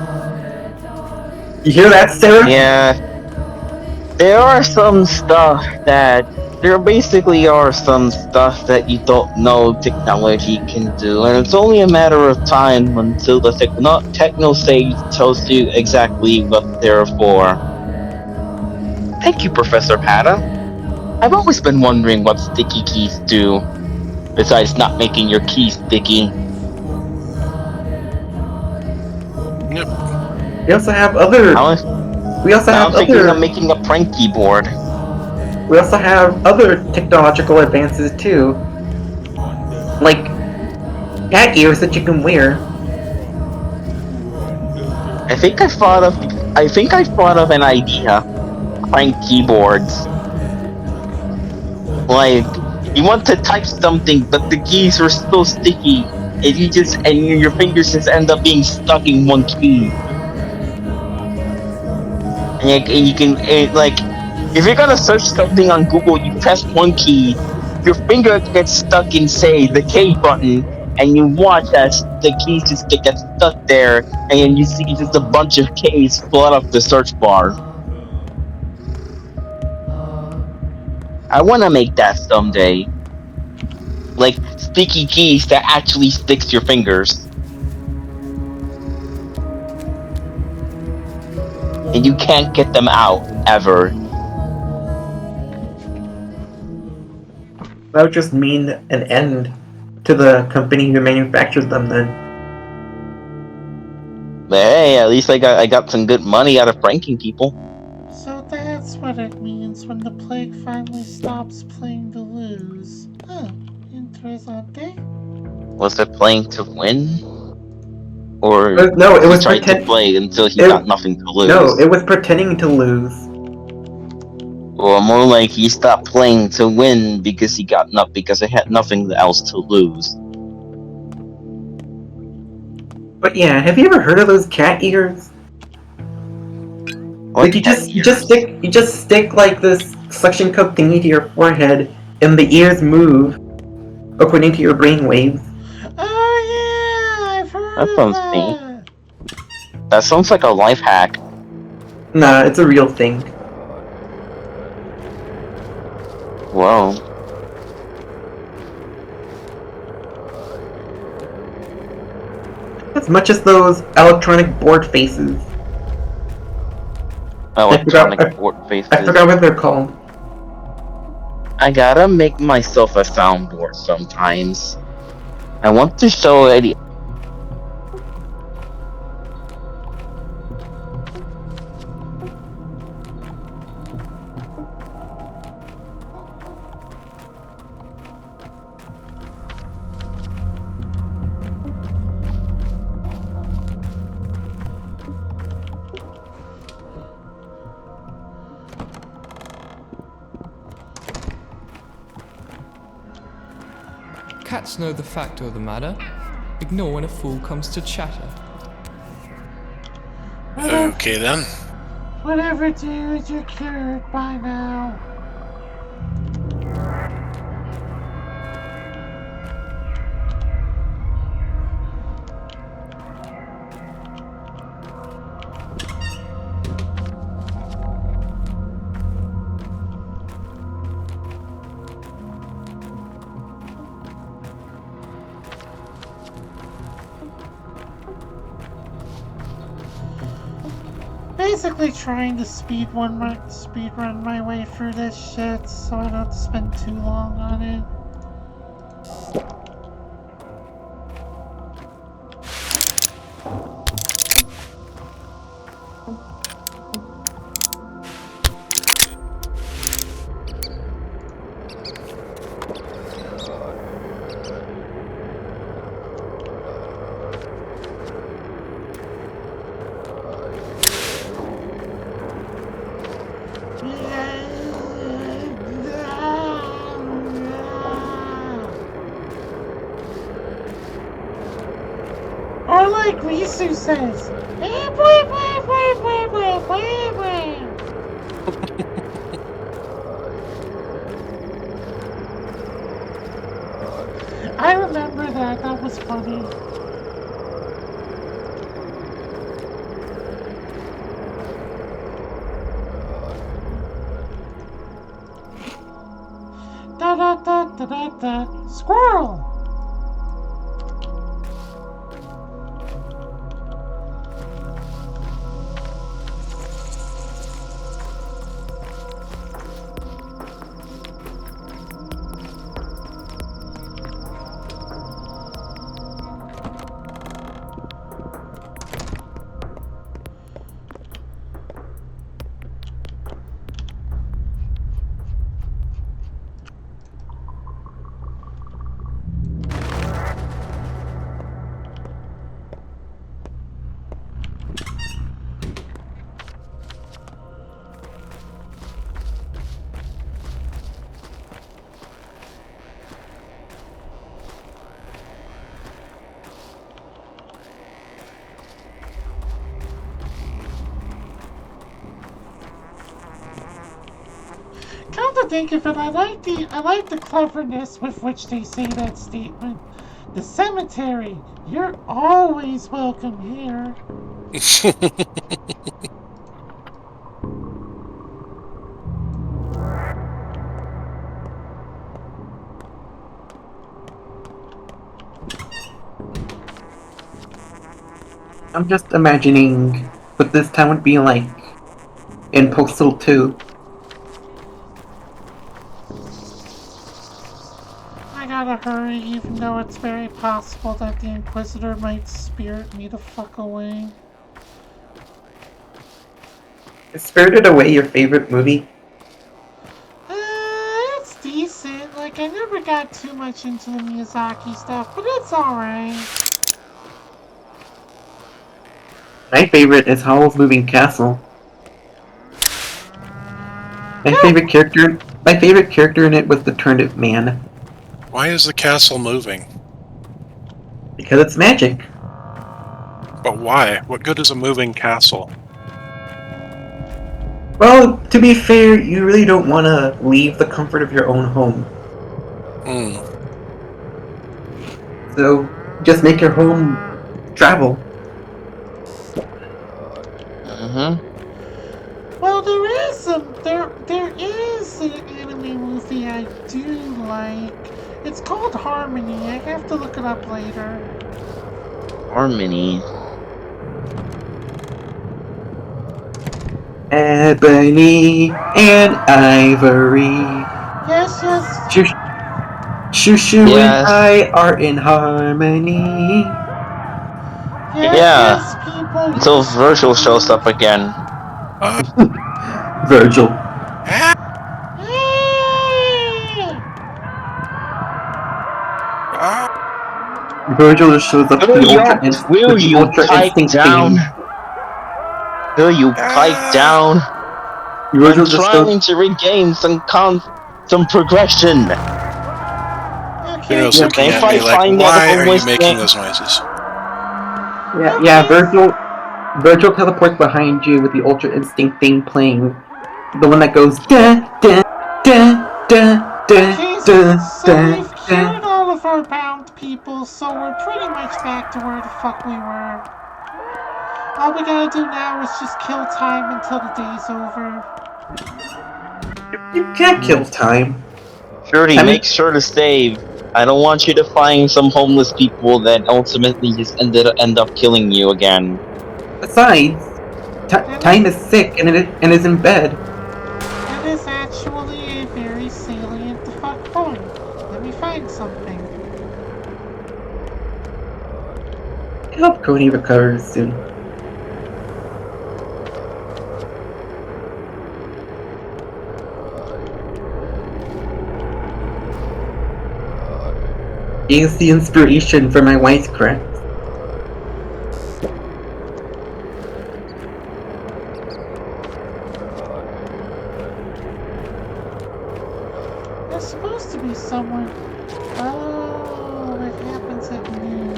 You hear that, Sarah? Yeah. There are some stuff that... There basically are some stuff that you don't know technology can do, and it's only a matter of time until the techno sage tells you exactly what they're for. Thank you, Professor Pata. I've always been wondering what sticky keys do, besides not making your keys sticky. Yep. We also have other... I'm thinking of making a prank keyboard. We also have other technological advances too, like cat ears that you can wear. I think I thought of an idea. Prank keyboards. Like, you want to type something, but the keys are still sticky, and your fingers just end up being stuck in one key. And you can if you're gonna search something on Google, you press one key, your finger gets stuck in, say, the K button, and you watch as the keys just get stuck there, and then you see just a bunch of K's flood up the search bar. I want to make that someday. Like, sticky keys that actually sticks your fingers. And you can't get them out, ever. That would just mean an end to the company who manufactures them then. But hey, at least I got some good money out of pranking people. So that's what it means when the plague finally stops playing to lose. Huh, interessante. Was it playing to win? Or no, it was trying to play until he got nothing to lose? No, it was pretending to lose. Or more like he stopped playing to win because he had nothing else to lose. But yeah, have you ever heard of those cat ears? Like Like you just stick like this suction cup thingy to your forehead, and the ears move according to your brain waves. Oh yeah, I've that heard of sounds neat. that. That sounds like a life hack. Nah, it's a real thing. Whoa. As much as those electronic board faces. I forgot. Electronic I, board I faces. forgot what they're called. I gotta make myself a soundboard sometimes. I want to show Eddie. Cats know the fact of the matter. Ignore when a fool comes to chatter. Okay then. Whatever, dude, you're cured by now. Basically trying to speedrun my way through this shit so I don't have to spend too long on it. Or like Risu says, I remember that. That was funny. Da da da da da da. Squirrel. Come to think of it, I like the cleverness with which they say that statement. The cemetery, you're always welcome here. I'm just imagining what this town would be like in Postal 2. I gotta hurry, even though it's very possible that the Inquisitor might spirit me the fuck away. Is Spirited Away your favorite movie? It's decent. Like, I never got too much into the Miyazaki stuff, but it's alright. My favorite is Howl's Moving Castle. My favorite character in it was the Turnip Man. Why is the castle moving? Because it's magic. But why? What good is a moving castle? Well, to be fair, you really don't want to leave the comfort of your own home. So just make your home travel. Well, there is an anime movie I do like. It's called Harmony. I have to look it up later. Harmony. Ebony and ivory. Yes, yes. Shushu and Yes. I are in harmony. Yes, Yeah. yes, people. Until Yes, Virgil people. shows up again. Virgil. Hey! Virgil just shows up Will with the you ultra pipe instinct down? theme. Will you pipe down? Virgil I'm just shows. trying to regain some progression. Okay, Bruno's Yeah, looking And if at I me like, find that why are you homeless making man, those noises? yeah. Virgil teleports behind you with the ultra instinct theme playing. The one that goes da da da da da okay, da so da we've da. cured all of our bound people, so we're pretty much back to where the fuck we were. All we gotta do now is just kill time until the day's over. You can't kill time. Shorty, I mean, make sure to save. I don't want you to find some homeless people that ultimately just end up killing you again. besides, time is sick and is in bed. That is actually a very salient the fuck point. Let me find something. I hope Cody recovers soon. He is the inspiration for my wisecracks. There's supposed to be someone. Oh, it happens at noon.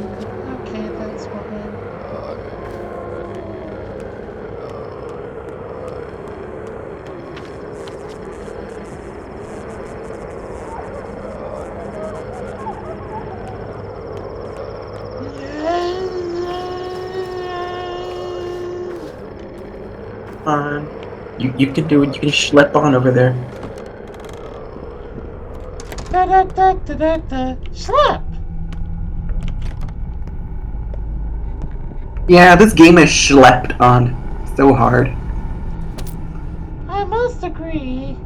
Okay, that's what You can do it. You can schlep on over there. Da da da da da da. Slap! Yeah, this game is schlepped on so hard. I must agree.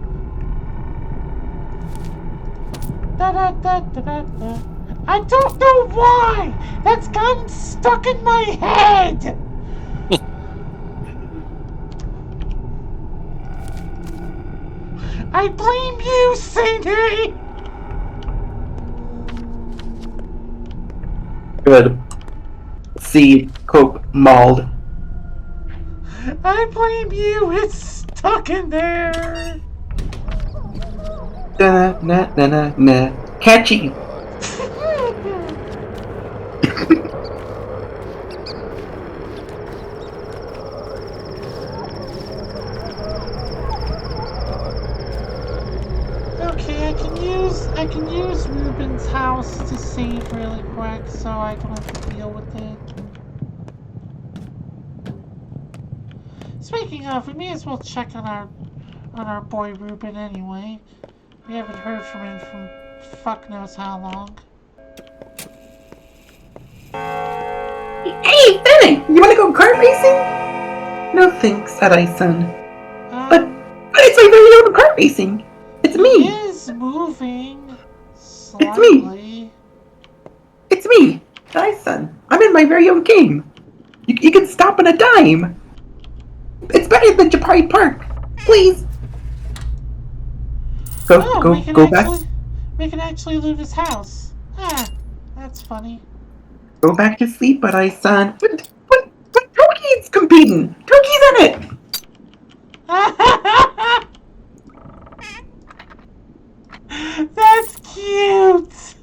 Da da da da da da. I don't know why! That's gotten stuck in my head! I blame you, Sadie! Good. See, Coke mauled. I blame you, it's stuck in there! Da na na na na. Catchy. Okay, I can use Ruben's house to save really quick so I don't have to deal with it. Speaking of, we may as well check on our boy Ruben anyway. We haven't heard from him from fuck knows how long. Hey, Fennec! You wanna go kart racing? No thanks, said I, son. But it's my very own kart racing. It's me. He is moving slightly. It's me, thy son. I'm in my very own game. You can stop on a dime. It's better than Japari Park. Please. Go back. We can actually loot his house. Ah, that's funny. Go back to sleep, but I, son. But Toki's competing. Toki's in it. That's cute.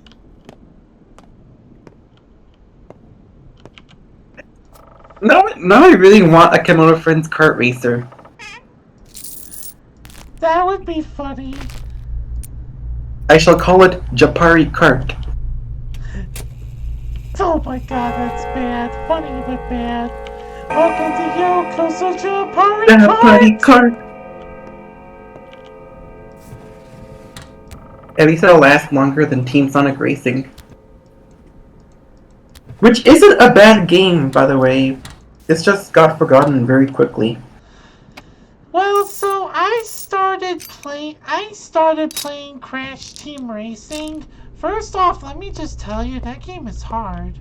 Now I really want a Kimono Friends kart racer. That would be funny. I shall call it Japari Kart. Oh my god, that's bad. Funny but bad. Welcome to Yoko Soja Party Japari Cart! Kart! At least it'll last longer than Team Sonic Racing. Which isn't a bad game, by the way. It's just got forgotten very quickly. Well, so I started playing Crash Team Racing. First off, let me just tell you, that game is hard.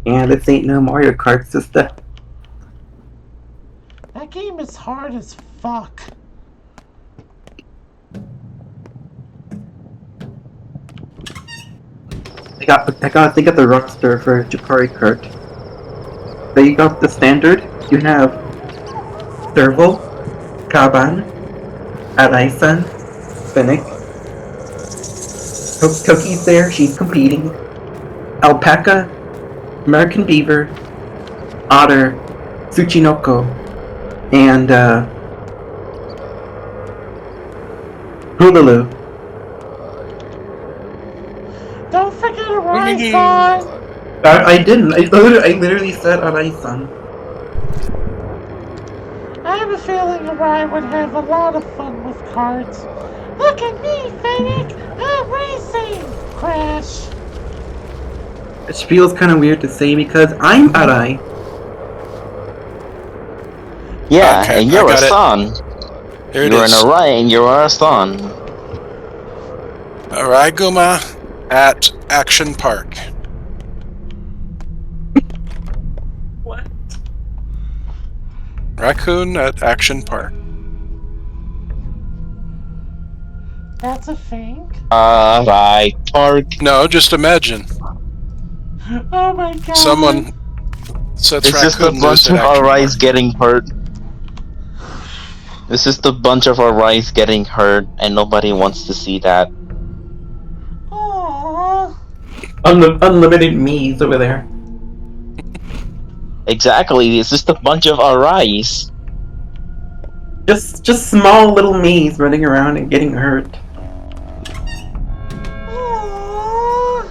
And this ain't no Mario Kart, sister. That game is hard as fuck. I gotta think of the roster for Japari Kart. So you got the standard, you have Serval, Kaban, Araisan, Finnick. Toki's there, she's competing. Alpaca, American Beaver, Otter, Tsuchinoko, and Hulalu. Don't forget Horizon! I didn't. I literally said Araisan. I have a feeling Orion would have a lot of fun with cards. Look at me, Fennec! I'm racing! Crash! Which feels kind of weird to say because I'm Arai. Yeah, Okay, and you're I a got it. son. Here it You're is. an Arai and you're a son. Araiguma at Action Park. What? Raccoon at Action Park. That's a thing? Arai Park. No, just imagine. Oh my god! Someone sets It's just a Raccoon loose bunch at of Action Arais Park. getting hurt. It's just a bunch of Arais getting hurt, and nobody wants to see that. Aww. Unlimited me's over there. Exactly, it's just a bunch of Arais. Just small little me's running around and getting hurt. Aww.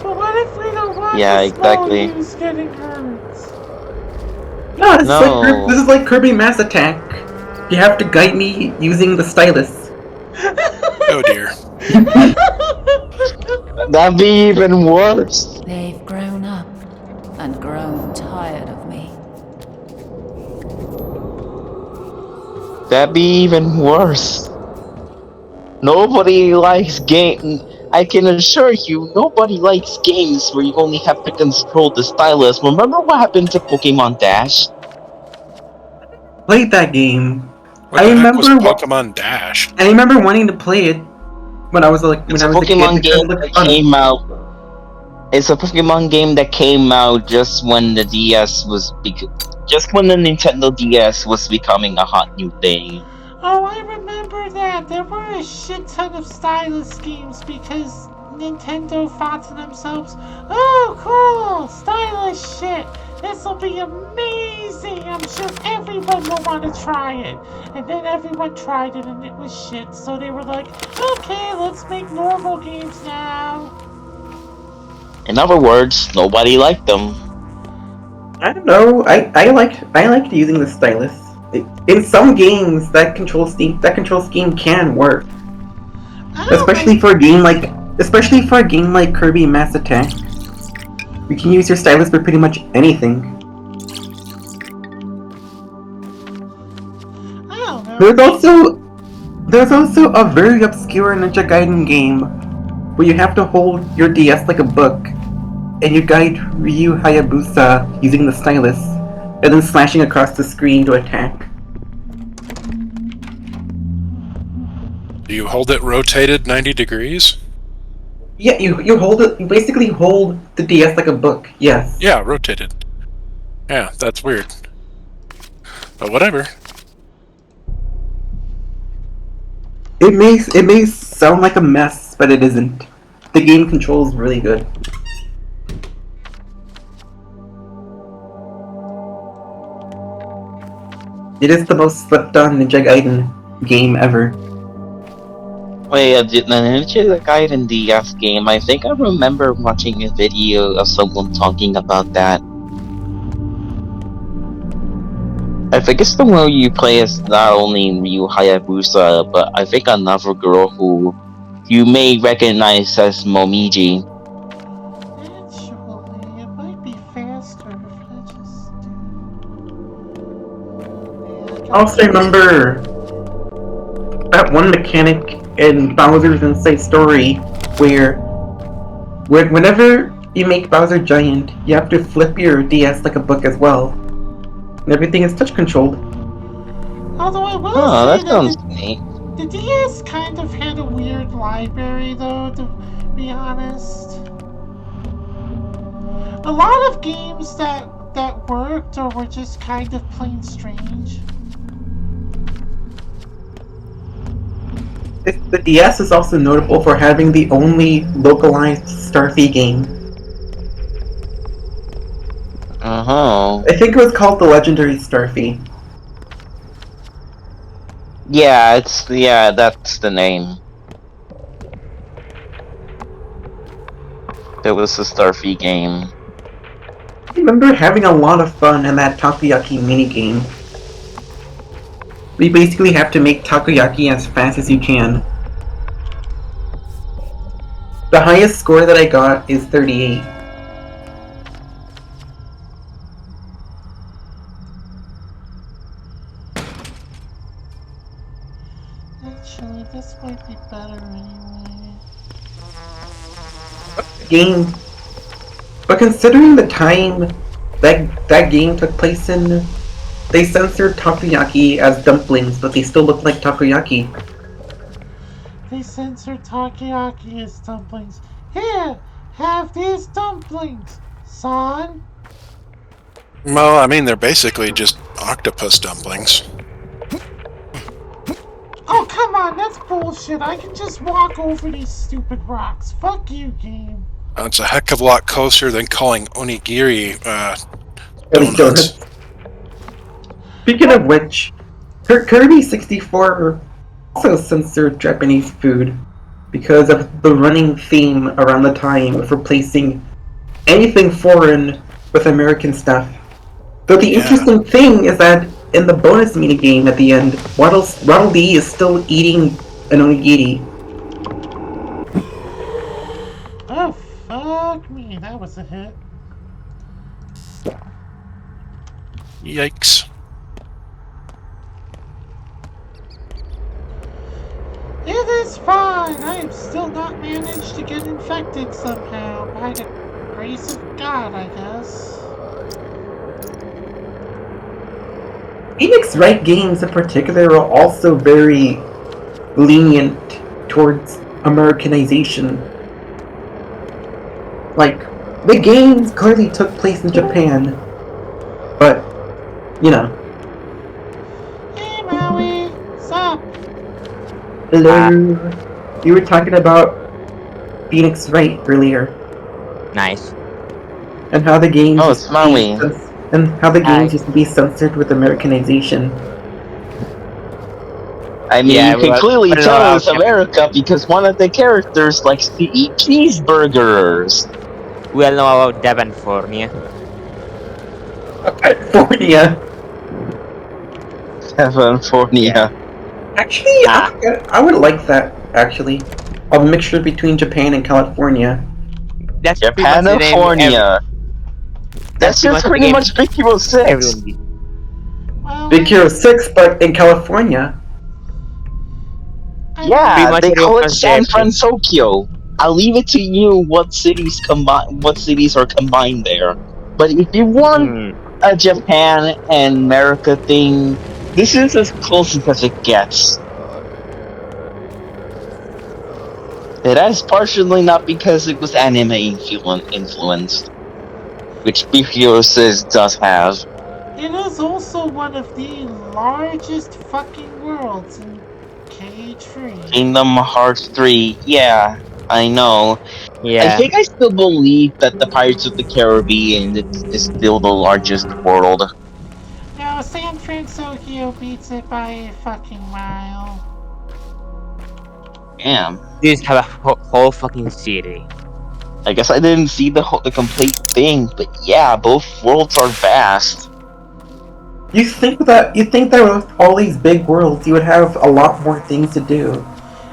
But what if we don't want Yeah, the small exactly. news getting hurt? No, this, No. Is like, this is like Kirby Mass Attack. You have to guide me using the stylus. Oh dear. That'd be even worse. They've grown up and grown tired of me. That'd be even worse. Nobody likes game. I can assure you, nobody likes games where you only have to control the stylus. Remember what happened to Pokemon Dash? Played that game. What the heck was Pokemon Dash? I remember wanting to play it when I was like It's a Pokemon game that came out. It's a Pokemon game that came out just when the DS was just when the Nintendo DS was becoming a hot new thing. Oh, I remember that. There were a shit ton of stylus games because Nintendo thought to themselves, oh, cool, stylus shit. This will be amazing. I'm sure everyone will want to try it. And then everyone tried it and it was shit. So they were like, okay, let's make normal games now. In other words, nobody liked them. I don't know. I liked using the stylus. In some games, that control scheme can work, especially for a game like Kirby Mass Attack. You can use your stylus for pretty much anything. I don't know. There's also a very obscure Ninja Gaiden game where you have to hold your DS like a book, and you guide Ryu Hayabusa using the stylus, and then slashing across the screen to attack. Do you hold it rotated 90 degrees? Yeah, you hold it. You basically hold the DS like a book. Yes. Yeah, rotated. Yeah, that's weird. But whatever. It may sound like a mess, but it isn't. The game controls really good. It is the most slept on Ninja Gaiden game ever. Wait, the Ninja Gaiden DS game, I think I remember watching a video of someone talking about that. I think it's the one where you play as not only Ryu Hayabusa, but I think another girl who you may recognize as Momiji. Actually, it might be faster if I just do. I also remember that one mechanic in Bowser's Inside Story where whenever you make Bowser giant, you have to flip your DS like a book as well. And everything is touch controlled. Although I will Oh, say that that sounds neat. the DS kind of had a weird library, though, to be honest. A lot of games that worked or were just kind of plain strange. The DS is also notable for having the only localized Starfy game. Uh-huh. I think it was called the Legendary Starfy. Yeah, that's the name. It was a Starfy game. I remember having a lot of fun in that takoyaki minigame. We basically have to make takoyaki as fast as you can. The highest score that I got is 38. Actually, this might be better anyway. Game, but considering the time that game took place in, they censored takoyaki as dumplings, but they still look like takoyaki. They censored takoyaki as dumplings. Here, have these dumplings, son. Well, I mean, they're basically just octopus dumplings. Oh, come on, that's bullshit. I can just walk over these stupid rocks. Fuck you, game. It's a heck of a lot closer than calling onigiri Really donuts. Speaking of which, Kirby 64 also censored Japanese food because of the running theme around the time of replacing anything foreign with American stuff. Though the interesting thing is that in the bonus minigame at the end, Waddle Dee is still eating an onigiri. Oh, fuck me. That was a hit. Yikes. It is fine. I have still not managed to get infected somehow. By the grace of God, I guess. Phoenix Wright games in particular are also very lenient towards Americanization. Like, the games clearly took place in Japan, but, you know. Hey, Maui. Sup? Hello. You were talking about Phoenix Wright earlier. Nice. And how the games Oh, it's Maui. used to be censored with Americanization. I mean, Yeah, you can well, clearly well, tell it's America because one of the characters likes to eat cheeseburgers. We all know about California. California. California. Actually, I would like that, actually. A mixture between Japan and California. That's Japanifornia. That's just pretty much Big Hero 6. Big Hero 6, but in California. Yeah, they call it San Francisco. I'll leave it to you what cities are combined there. But if you want a Japan and America thing, this is as close as it gets. That is partially not because it was anime influenced, which Big Hero 6 does have. It is also one of the largest fucking worlds in KH3. Kingdom Hearts 3, yeah, I know. Yeah. I think I still believe that the Pirates of the Caribbean is still the largest world. Now, No, San Francisco beats it by a fucking mile. Damn. You just have a whole fucking city. I guess I didn't see the complete thing, but yeah, both worlds are vast. You think that with all these big worlds, you would have a lot more things to do.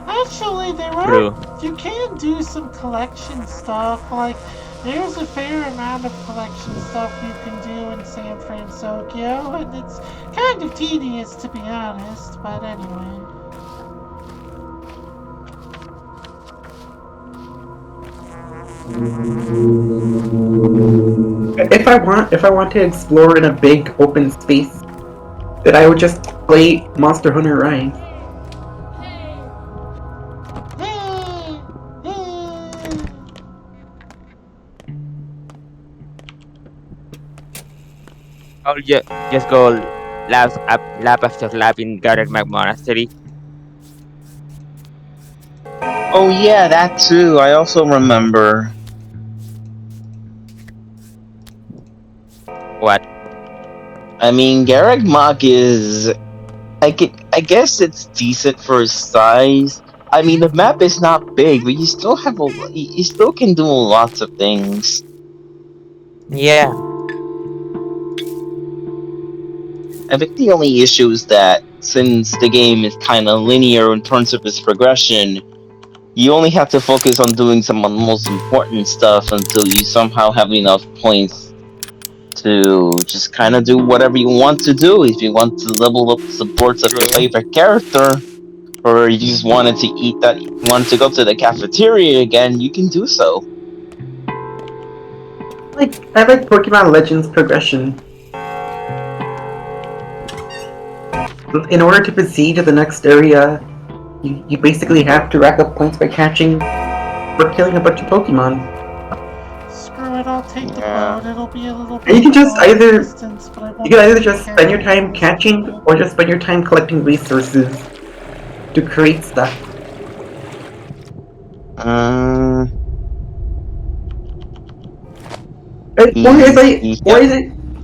Actually, True. you can do some collection stuff. Like, there's a fair amount of collection stuff you can do in San Francisco, and it's kind of tedious to be honest. But anyway. If I want to explore in a big open space, then I would just play Monster Hunter Rise. I'll just go lap after lap in Garden Monastery. Oh yeah, that too. I also remember. What? I mean, Garreg Mach is. I guess it's decent for his size. I mean, the map is not big, but you still have you still can do lots of things. Yeah. I think the only issue is that since the game is kind of linear in terms of its progression, you only have to focus on doing some of the most important stuff until you somehow have enough points to just kind of do whatever you want to do. If you want to level up the supports of your favorite character, or you just wanted to wanted to go to the cafeteria again, you can do so. I like Pokemon Legends progression. In order to proceed to the next area, you basically have to rack up points by catching or killing a bunch of Pokemon. Screw it, I'll take the boat. It'll be a little bit. And you can just either distance, but I won't spend your time catching or just spend your time collecting resources to create stuff.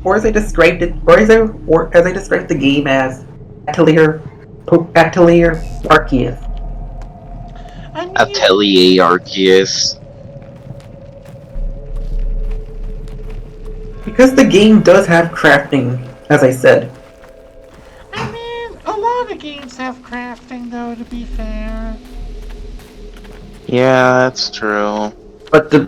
Or as I described the game as Atelier Arceus. Atelier Arceus. Because the game does have crafting, as I said. I mean, a lot of games have crafting, though, to be fair. Yeah, that's true. But do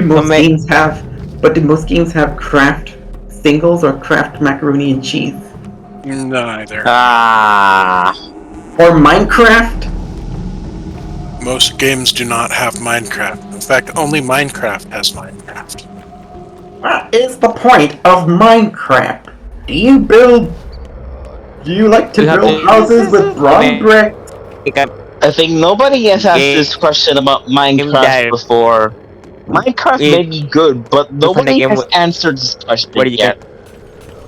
most games have craft singles or craft macaroni and cheese? Neither. Or Minecraft? Most games do not have Minecraft. In fact, only Minecraft has Minecraft. What is the point of Minecraft? Do you like to build houses with brown bricks? I think nobody has asked this question about Minecraft before. Minecraft may be good, but nobody has answered this question yet.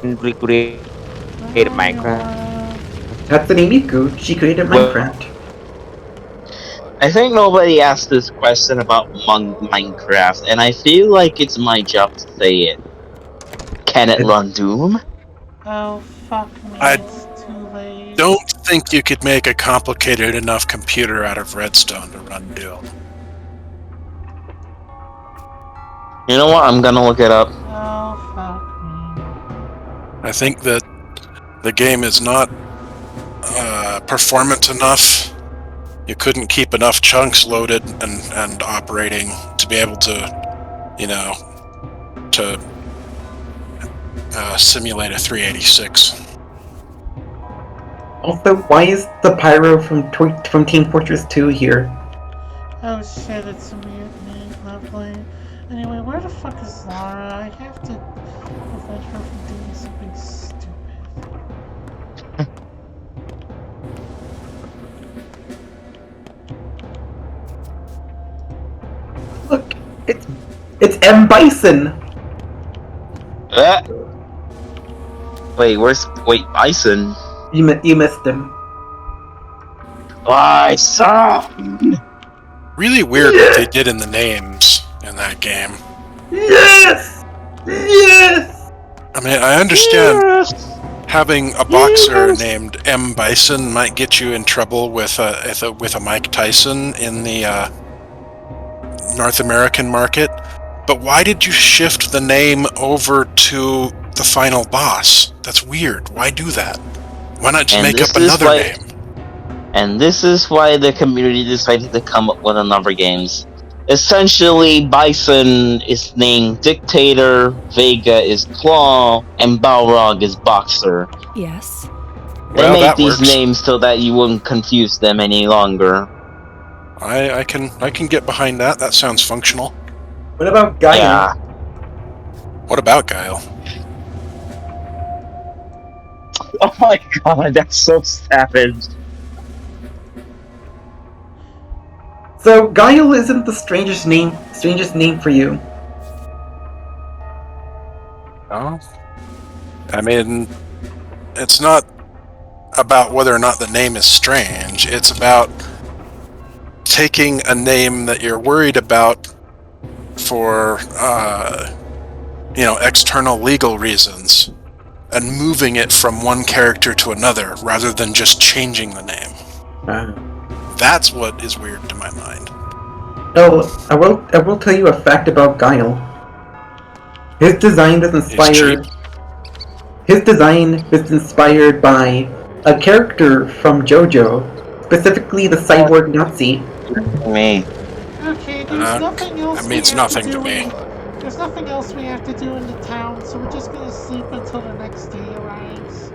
Recreate Minecraft. That's Miku. She created Minecraft. I think nobody asked this question about Minecraft, and I feel like it's my job to say it. Can it run Doom? Oh, fuck me, it's too late. Don't think you could make a complicated enough computer out of redstone to run Doom. You know what? I'm gonna look it up. Oh, fuck me. I think that the game is not performant enough. You couldn't keep enough chunks loaded and operating to be able to, simulate a 386. Also, why is the Pyro from Team Fortress 2 here? Oh shit, it's a mutiny. Lovely. Anyway, where the fuck is Lara? I have to prevent her from doing something stupid. Look, it's M. Bison! Wait, Bison? You missed him. Bison! Really weird what they did in the names in that game. Yes! Yes! I mean, I understand Yes. having a boxer Yes. named M. Bison might get you in trouble with a Mike Tyson in the North American market, but why did you shift the name over to the final boss? That's weird. Why do that? Why not just And make up this is another why. name? And this is why the community decided to come up with another games. Essentially, Bison is named Dictator, Vega is Claw, and Balrog is Boxer. Yes. They Well, made that these works. names so that you wouldn't confuse them any longer. I can get behind that. That sounds functional. What about Guile? Yeah. What about Guile? Oh my god, that's so savage. So Guile isn't the strangest name for you. Oh, I mean, it's not about whether or not the name is strange. It's about taking a name that you're worried about for, external legal reasons and moving it from one character to another rather than just changing the name. That's what is weird to my mind. Oh, I will tell you a fact about Guile. His design was He's cheap. inspired. His design was inspired by a character from JoJo, specifically the cyborg Nazi. Me. Okay, there's nothing That else we means have to nothing to do me. there's nothing else we have to do in the town, so we're just gonna sleep until the next day arrives.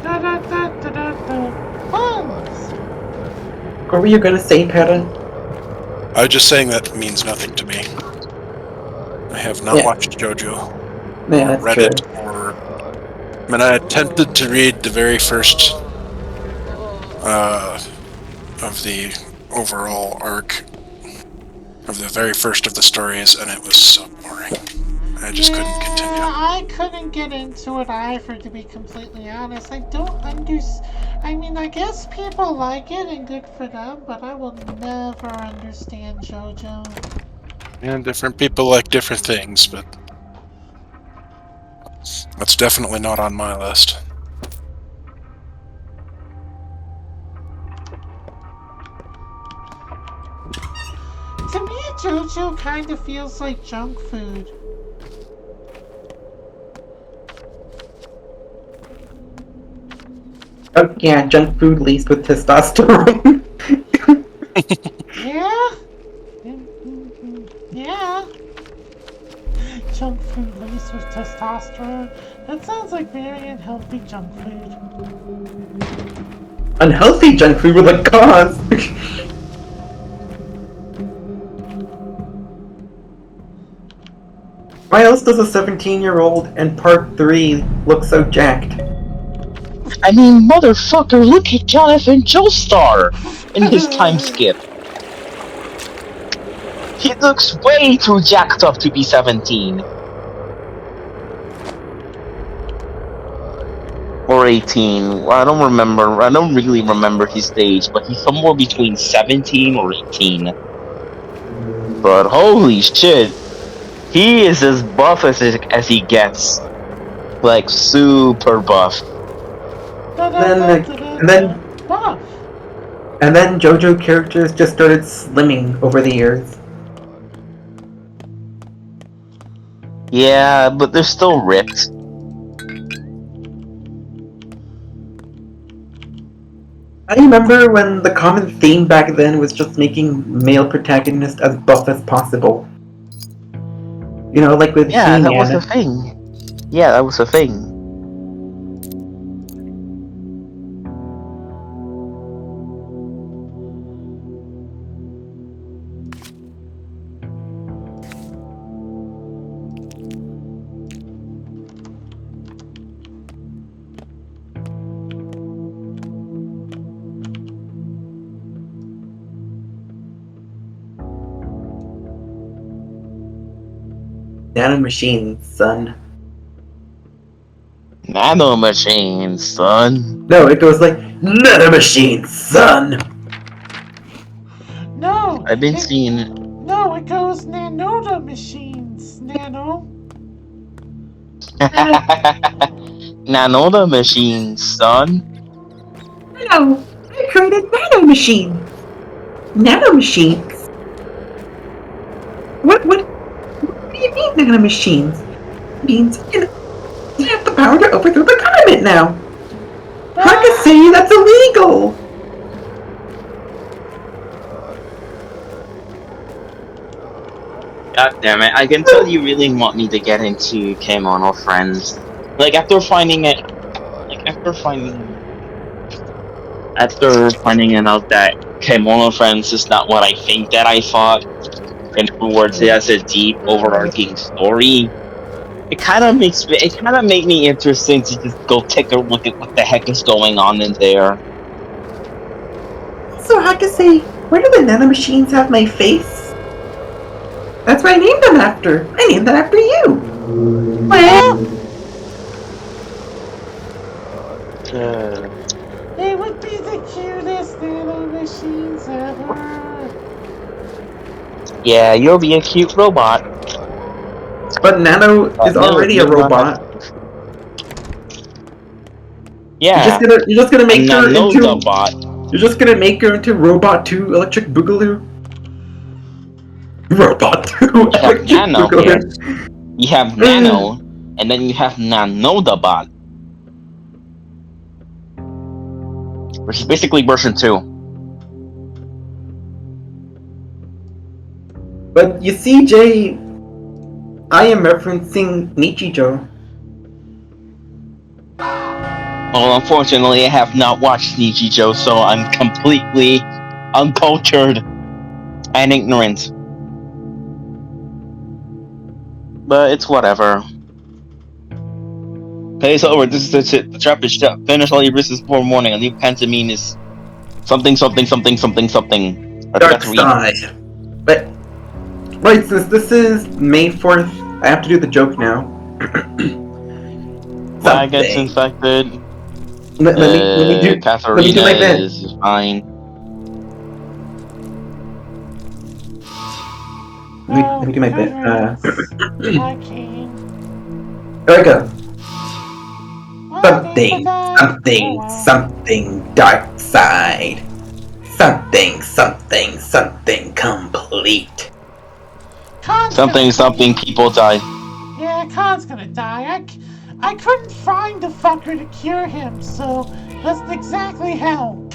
Da da da da da da. Puns! What were you gonna say, Peta? I was just saying that means nothing to me. I have not Yeah. watched JoJo Yeah, or that's read true. it or. I mean, I attempted to read the very first of the overall arc of the very first of the stories, and it was so boring. I just couldn't continue. I couldn't get into it either, to be completely honest. I don't understand. I mean, I guess people like it and good for them, but I will never understand JoJo. And different people like different things, but that's definitely not on my list. To me, JoJo kind of feels like junk food. Oh yeah, junk food laced with testosterone. Yeah? Yeah. Junk food laced with testosterone. That sounds like very unhealthy junk food. Unhealthy junk food with a cause. Why else does a 17-year-old in Part 3 look so jacked? I mean, motherfucker, look at Jonathan Joestar in his time skip. He looks way too jacked up to be 17. Or 18. I don't remember. I don't really remember his age, but he's somewhere between 17 or 18. But holy shit, he is as buff as he gets. Like, super buff. And then JoJo characters just started slimming over the years. Yeah, but they're still ripped. I remember when the common theme back then was just making male protagonists as buff as possible. You know, like with Yeah, that was He-Man. the thing. Yeah, that was the thing. Nanomachines, son. Nanomachine, son. No, it goes like nanomachine, son. No, I've been seeing it. no, it goes Nanoda machines, Nano. Nanoda machine, son. No, I created nanomachines. Nanomachines. What do you mean nanomachines? It means you have the power to overthrow the government now. How can say that's illegal? God damn it! I can tell you really want me to get into Kemono Friends. Like after finding it, after finding out that Kemono Friends is not what I think that I thought, and towards it has a deep overarching story. It kind of made me interested to just go take a look at what the heck is going on in there. So I can say, where do the nanomachines have my face? That's what I named them after. I named them after you. Well, it would be the cutest nano machines ever. Yeah, you'll be a cute robot. But Nano is No, already a you'll not robot. have- Yeah, You're just gonna make her into Nanodobot. You're just gonna make her into Robot 2 Electric Boogaloo? Robot 2 You have Electric Nano, Boogaloo. you have Nano, and then you have Nanodobot, which is basically version 2. But you see, Jay, I am referencing Nichijou. Well, unfortunately, I have not watched Nichijou, so I'm completely uncultured and ignorant. But it's whatever. Okay, it's over. This is it. The trap is shut. Finish all your business before morning. A new pantomime is something, something, something, something, something. I forgot Dark to read. Side. But, right, since this is May 4th, I have to do the joke now. Flag gets infected. Let me do Katharina my bit. is fine. Let me do my bit. Hi, King. There we go. Waiting for Something, dark side. Something complete. Something, people die. Yeah, Khan's gonna die. I couldn't find the fucker to cure him, so doesn't exactly help.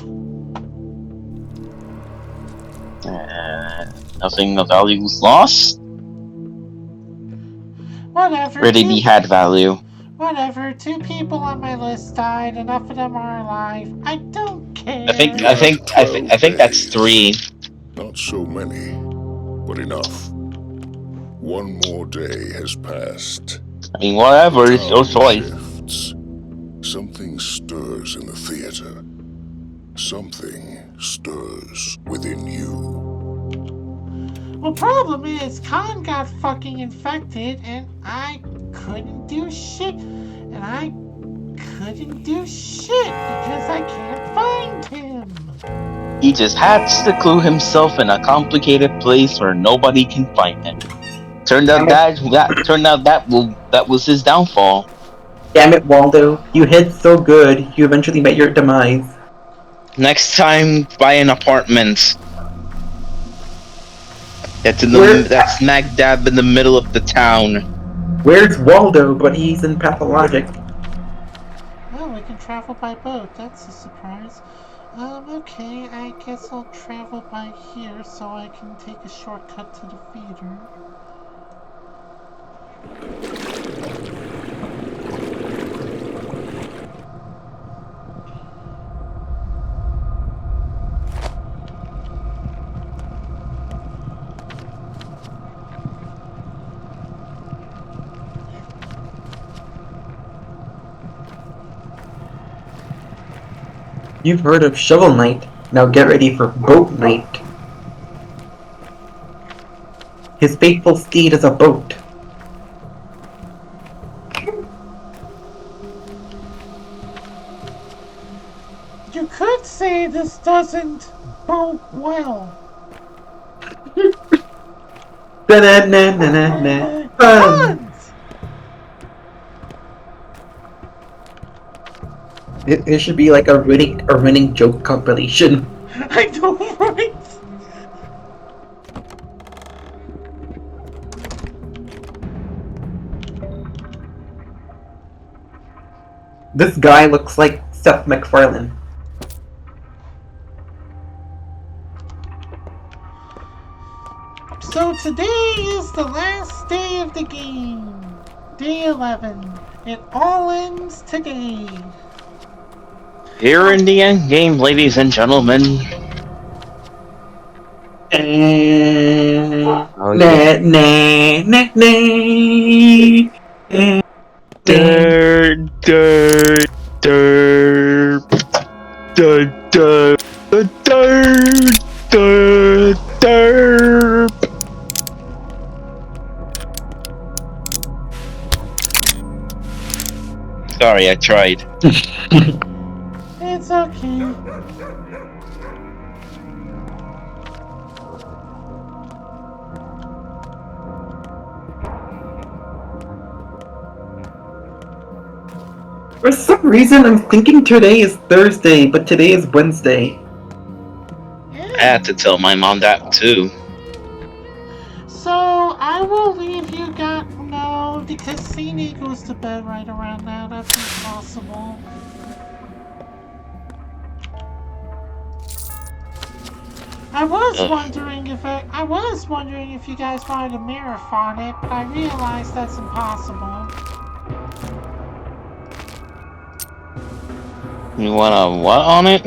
Nothing of value was lost. Whatever. Really had value. Whatever. 2 people on my list died. Enough of them are alive. I don't care. I think that's 3. Not so many, but enough. One more day has passed. I mean, whatever, it's your choice. Shifts. Something stirs in the theater. Something stirs within you. Well, problem is, Khan got fucking infected, and I couldn't do shit. And I couldn't do shit because I can't find him. He just had to clue himself in a complicated place where nobody can find him. Turned out that was his downfall. Damn it, Waldo. You hid so good, you eventually met your demise. Next time, buy an apartment. That's smack dab in the middle of the town. Where's Waldo? But he's in Pathologic. Oh, we can travel by boat. That's a surprise. Okay, I guess I'll travel by here so I can take a shortcut to the feeder. You've heard of Shovel Knight. Now get ready for Boat Knight. His faithful steed is a boat. could say this doesn't bode well. Fun! It should be like a running joke compilation. I know, right? This guy looks like Seth MacFarlane. So today is the last day of the game. Day 11. It all ends today. Here in the end game, ladies and gentlemen. Oh, yeah. Derp, derp, derp, derp, derp, derp, derp, derp. Sorry, I tried. It's okay. For some reason, I'm thinking today is Thursday, but today is Wednesday. I had to tell my mom that too. So I will leave you guys. No, because Cine goes to bed right around now. That's impossible. I was wondering if you guys wanted a marathon it, but I realized that's impossible. You want a what on it?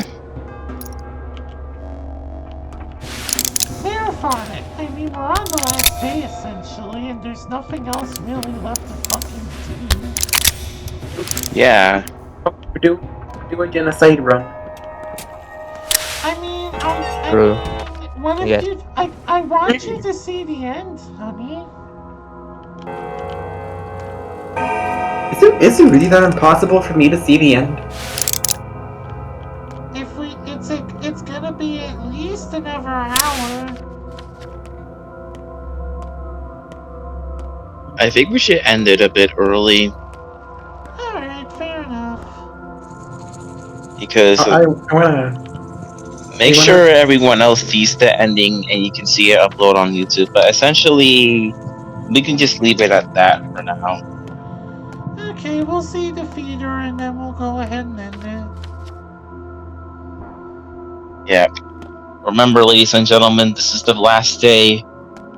Marathon it. I mean, we're on the last day essentially, and there's nothing else really left to fucking do. Yeah. Do a genocide run. I mean, what if Yes. you? I want you to see the end, honey. Is it really that impossible for me to see the end? It's gonna be at least another hour. I think we should end it a bit early. Alright, fair enough. Because I wanna make sure everyone else sees the ending and you can see it upload on YouTube. But essentially, we can just leave it at that for now. Okay, we'll see the feeder and then we'll go ahead and end it. Yeah. Remember, ladies and gentlemen, this is the last day.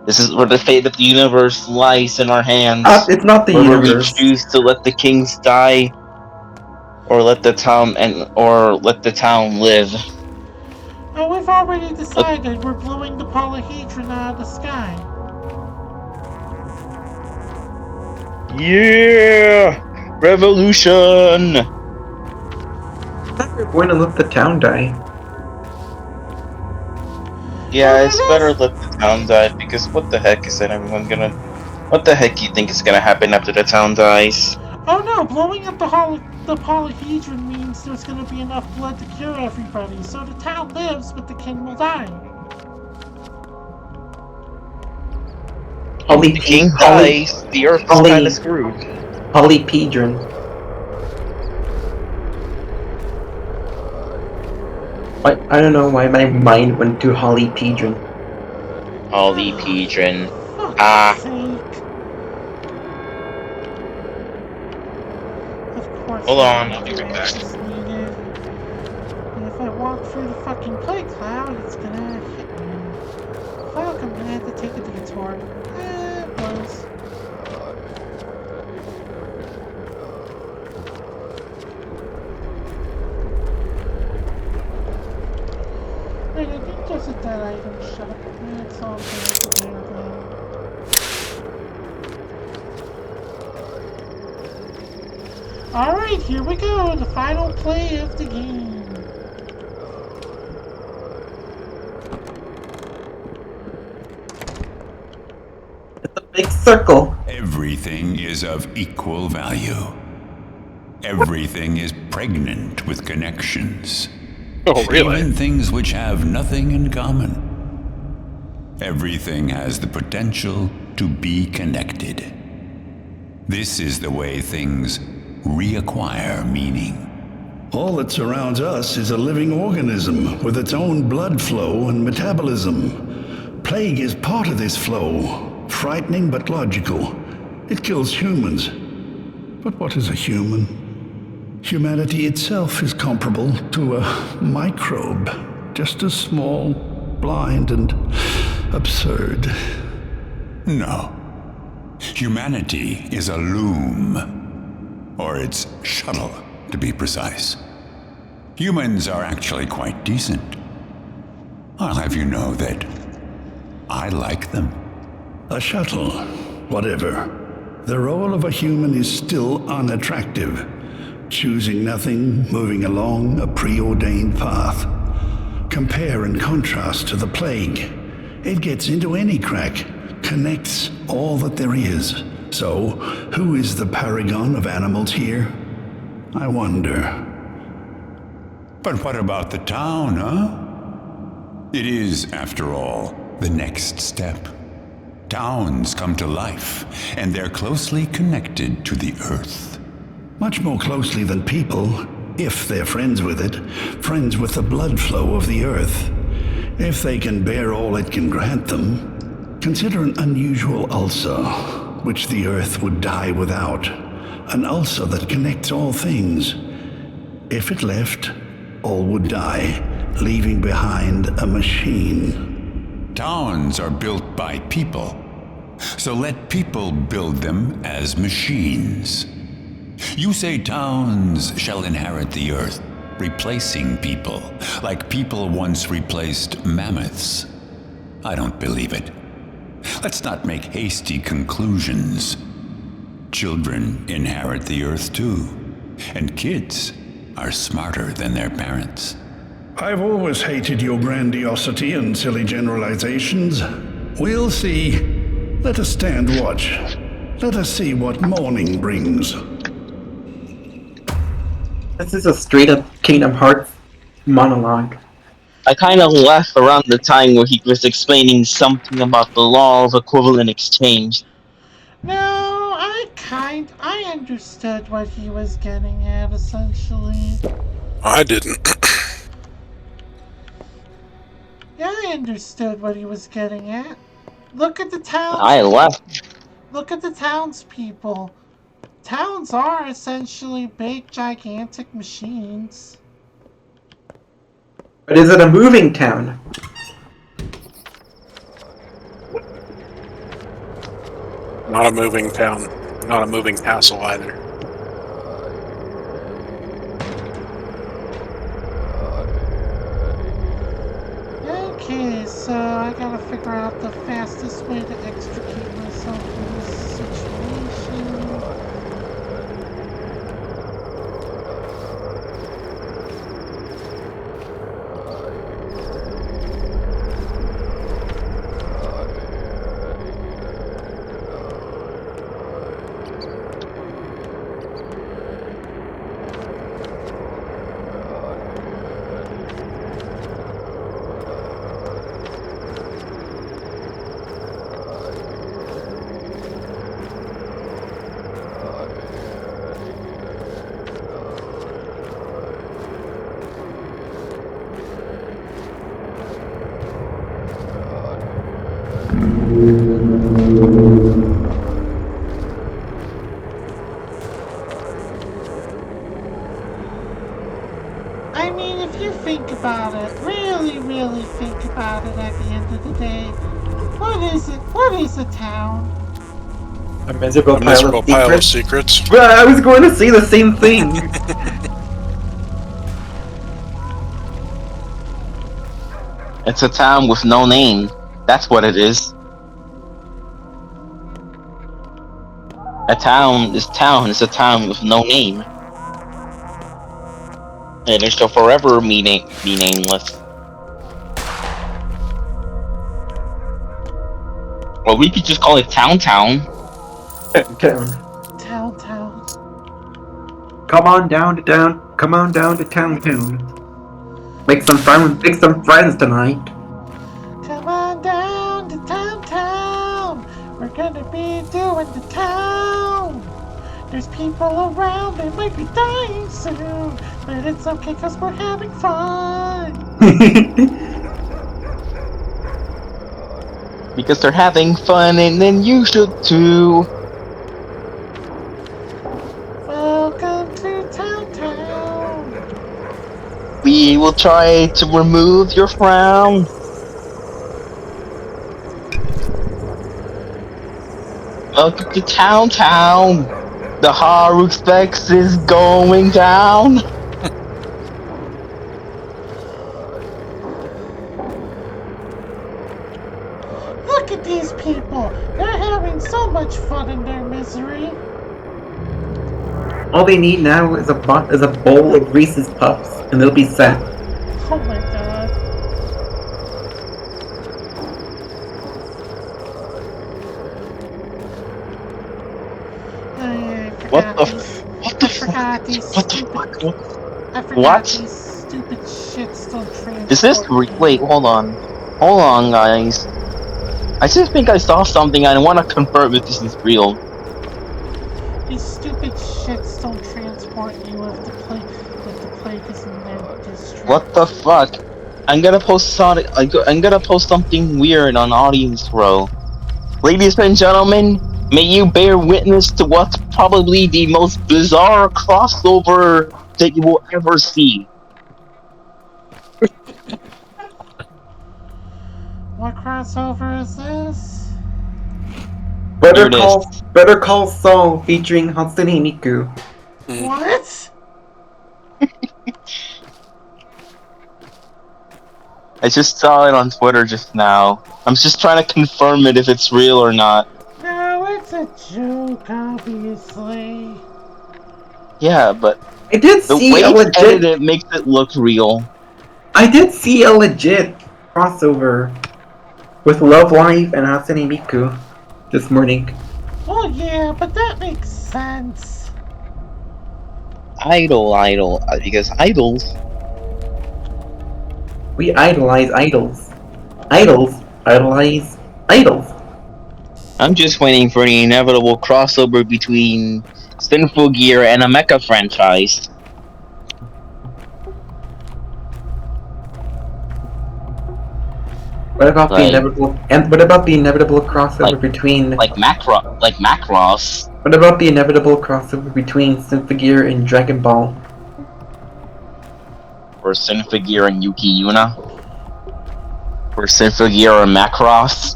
This is where the fate of the universe lies in our hands. It's not the whether universe. we choose to let the kings die, or let the town live. Oh, we've already decided we're blowing the polyhedron out of the sky. Yeah! Revolution! I thought we were going to let the town die. Yeah, it's better let the town die, because what the heck is everyone gonna... What the heck you think is gonna happen after the town dies? Oh no, blowing up the polyhedron means there's gonna be enough blood to cure everybody, so the town lives, but the king will die. If the king dies, the earth is kinda screwed. Polyhedron. I don't know why my mind went to Polyhedron. Polyhedron. Hold on, I'll be right back. And if I walk through the fucking play cloud, it's gonna hit me. Fuck, I'm gonna have to take a detour. It was. Wait, I think there's a dead item shop. It's all good. Alright, here we go, the final play of the game. It's a big circle. Everything is of equal value. Everything is pregnant with connections. Oh, really? Even things which have nothing in common. Everything has the potential to be connected. This is the way things reacquire meaning. All that surrounds us is a living organism with its own blood flow and metabolism. Plague is part of this flow, frightening but logical. It kills humans. But what is a human? Humanity itself is comparable to a microbe, just as small, blind, and absurd. No. Humanity is a loom, or its shuttle, to be precise. Humans are actually quite decent. I'll have you know that I like them. A shuttle, whatever. The role of a human is still unattractive. Choosing nothing, moving along a preordained path. Compare and contrast to the plague. It gets into any crack, connects all that there is. So, who is the paragon of animals here? I wonder. But what about the town, huh? It is, after all, the next step. Towns come to life, and they're closely connected to the earth. Much more closely than people, if they're friends with it, friends with the blood flow of the earth. If they can bear all it can grant them, consider an unusual ulcer, which the earth would die without. An ulcer that connects all things. If it left, all would die, leaving behind a machine. Towns are built by people, so let people build them as machines. You say towns shall inherit the earth, replacing people, like people once replaced mammoths. I don't believe it. Let's not make hasty conclusions. Children inherit the earth too, and kids are smarter than their parents. I've always hated your grandiosity and silly generalizations. We'll see. Let us stand watch. Let us see what morning brings. This is a straight-up Kingdom Hearts monologue. I kind of left around the time where he was explaining something about the law of equivalent exchange. No, I understood what he was getting at, essentially. I didn't. Yeah, I understood what he was getting at. Look at the towns. I left. Look at the townspeople. Towns are essentially big, gigantic machines. But is it a moving town? Not a moving town. Not a moving castle either. Okay, so I gotta figure out the fastest way to extricate myself from this situation. I mean, if you think about it, really think about it at the end of the day, what is it? What is a town? A miserable, Pile of secrets. Well, I was going to say the same thing. It's a town with no name. That's what it is. A town is a town with no name. And it shall forever be nameless. Or we could just call it Town. Town. Town. Come on down to town. Come on down to town. Make some friends tonight. Come on down to town. We're gonna be doing the town. There's people around, they might be dying soon, but it's okay cause we're having fun. Because they're having fun, and then you should too. Welcome to Town. We will try to remove your frown. Welcome to Town. The horror specs is going down. Look at these people. They're having so much fun in their misery. All they need now is a bowl of Reese's Puffs, and they'll be set. Oh my god. Oh yeah, I forgot these. What the fuck? I forgot What? these stupid shits don't transport. Is this wait, hold on, guys. I just think I saw something. I want to confirm if this is real. These stupid shits don't transport you if the plague is in their district. What the fuck? I'm gonna post something weird on audience row. Ladies and gentlemen, may you bear witness to what's probably the most bizarre crossover that you will ever see. What crossover is this? Better Call Saul featuring Hatsune Miku. What? I just saw it on Twitter just now. I'm just trying to confirm it if it's real or not. No, it's a joke, obviously. Yeah, but I did the see way a it's edited makes it look real. I did see a legit crossover with Love Live and Hatsune Miku this morning. Oh yeah, but that makes sense. Idol, because idols. We idolize idols. Idols idolize idols. I'm just waiting for the inevitable crossover between Sinful Gear and a mecha franchise. What about the inevitable crossover between Macross? What about the inevitable crossover between Symphogear and Dragon Ball? Or Symphogear and Yuki Yuna? Or Symphogear and Macross?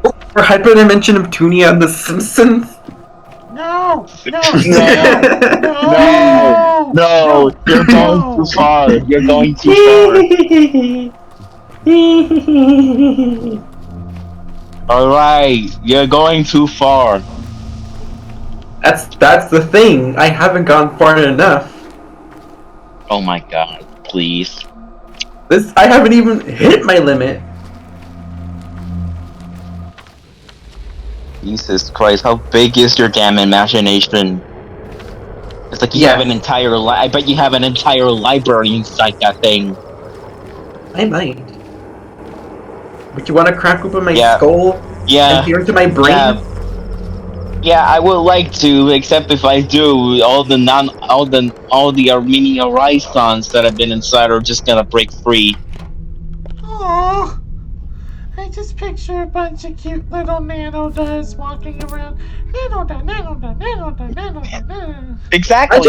Or Hyperdimension of Tunia and The Simpsons? No! No! You're going too far! You're going too far! Alright, you're going too far. That's the thing. I haven't gone far enough. Oh my god, please. I haven't even hit my limit. Jesus Christ, how big is your damn imagination? It's like you have an entire I bet you have an entire library inside that thing. I might. But you want to crack open my skull? Yeah. And peer into my brain? Yeah, I would like to, except if I do, all the Armenia Rhysons that have been inside are just gonna break free. Aww. I just picture a bunch of cute little nanodas walking around. Nanoda. Exactly.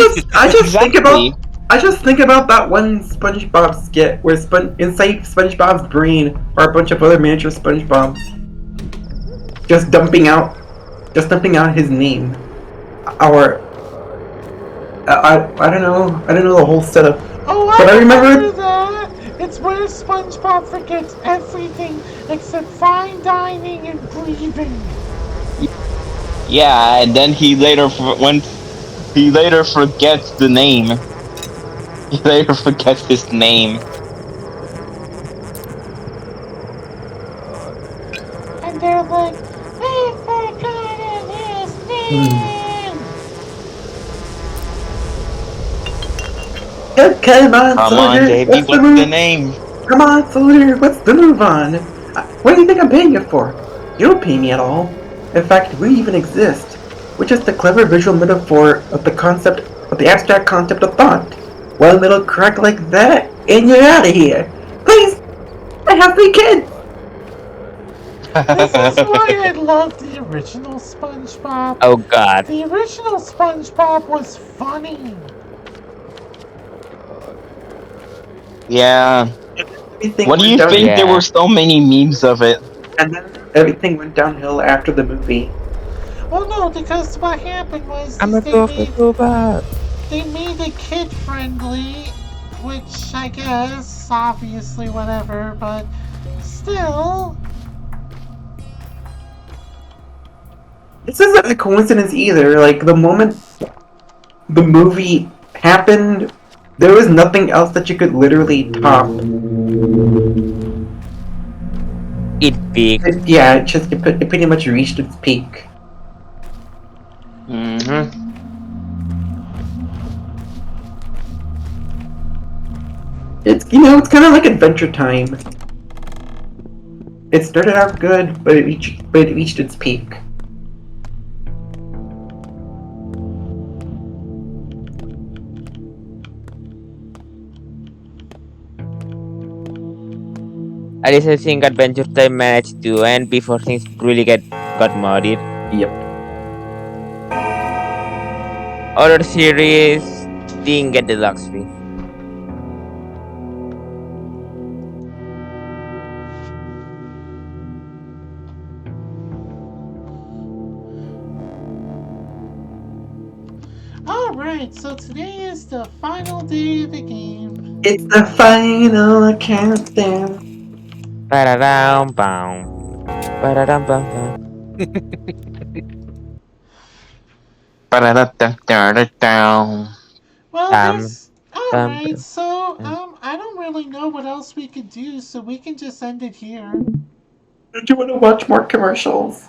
I just think about that one SpongeBob skit where inside SpongeBob's brain are a bunch of other miniature SpongeBobs just dumping out his name. Or I don't know the whole setup. Oh, but I remember that. It's where SpongeBob forgets everything except fine dining and breathing. Yeah, and then he later forgets the name. He later forgets his name. And they're like, we forgot his name. But come on, Come on, soldier, Davey, what's the what's the move? name? Come on, soldier, what's the move on? What do you think I'm paying you for? You don't pay me at all. In fact, we even exist. We're just a clever visual metaphor of the abstract concept of thought. One little crack like that, and you're out of here. Please, I have 3 kids. This is why I love the original SpongeBob. Oh god. The original SpongeBob was funny. Yeah. Everything What do went you down, think? There Yeah. were so many memes of it. and then everything went downhill after the movie. Well, no, because what happened was I'm is a super duper. they made it kid friendly, which I guess obviously whatever, but still. This isn't a coincidence either. Like, the moment the movie happened, there was nothing else that you could literally top. It big. Yeah, it pretty much reached its peak. Mm-hmm. It's kind of like Adventure Time. It started out good, but it reached its peak. At least I think Adventure Time managed to end before things really got muddied. Yep. Other series didn't get the luxury. Alright, so today is the final day of the game. It's the final countdown. Ba-da-dum, bum. Ba-da-dum, bum, bum. Ba-da-da-da-da-da-down. Well, Bam, there's. bam, Alright, bam, so, bam. I don't really know what else we could do, so we can just end it here. Don't you want to watch more commercials?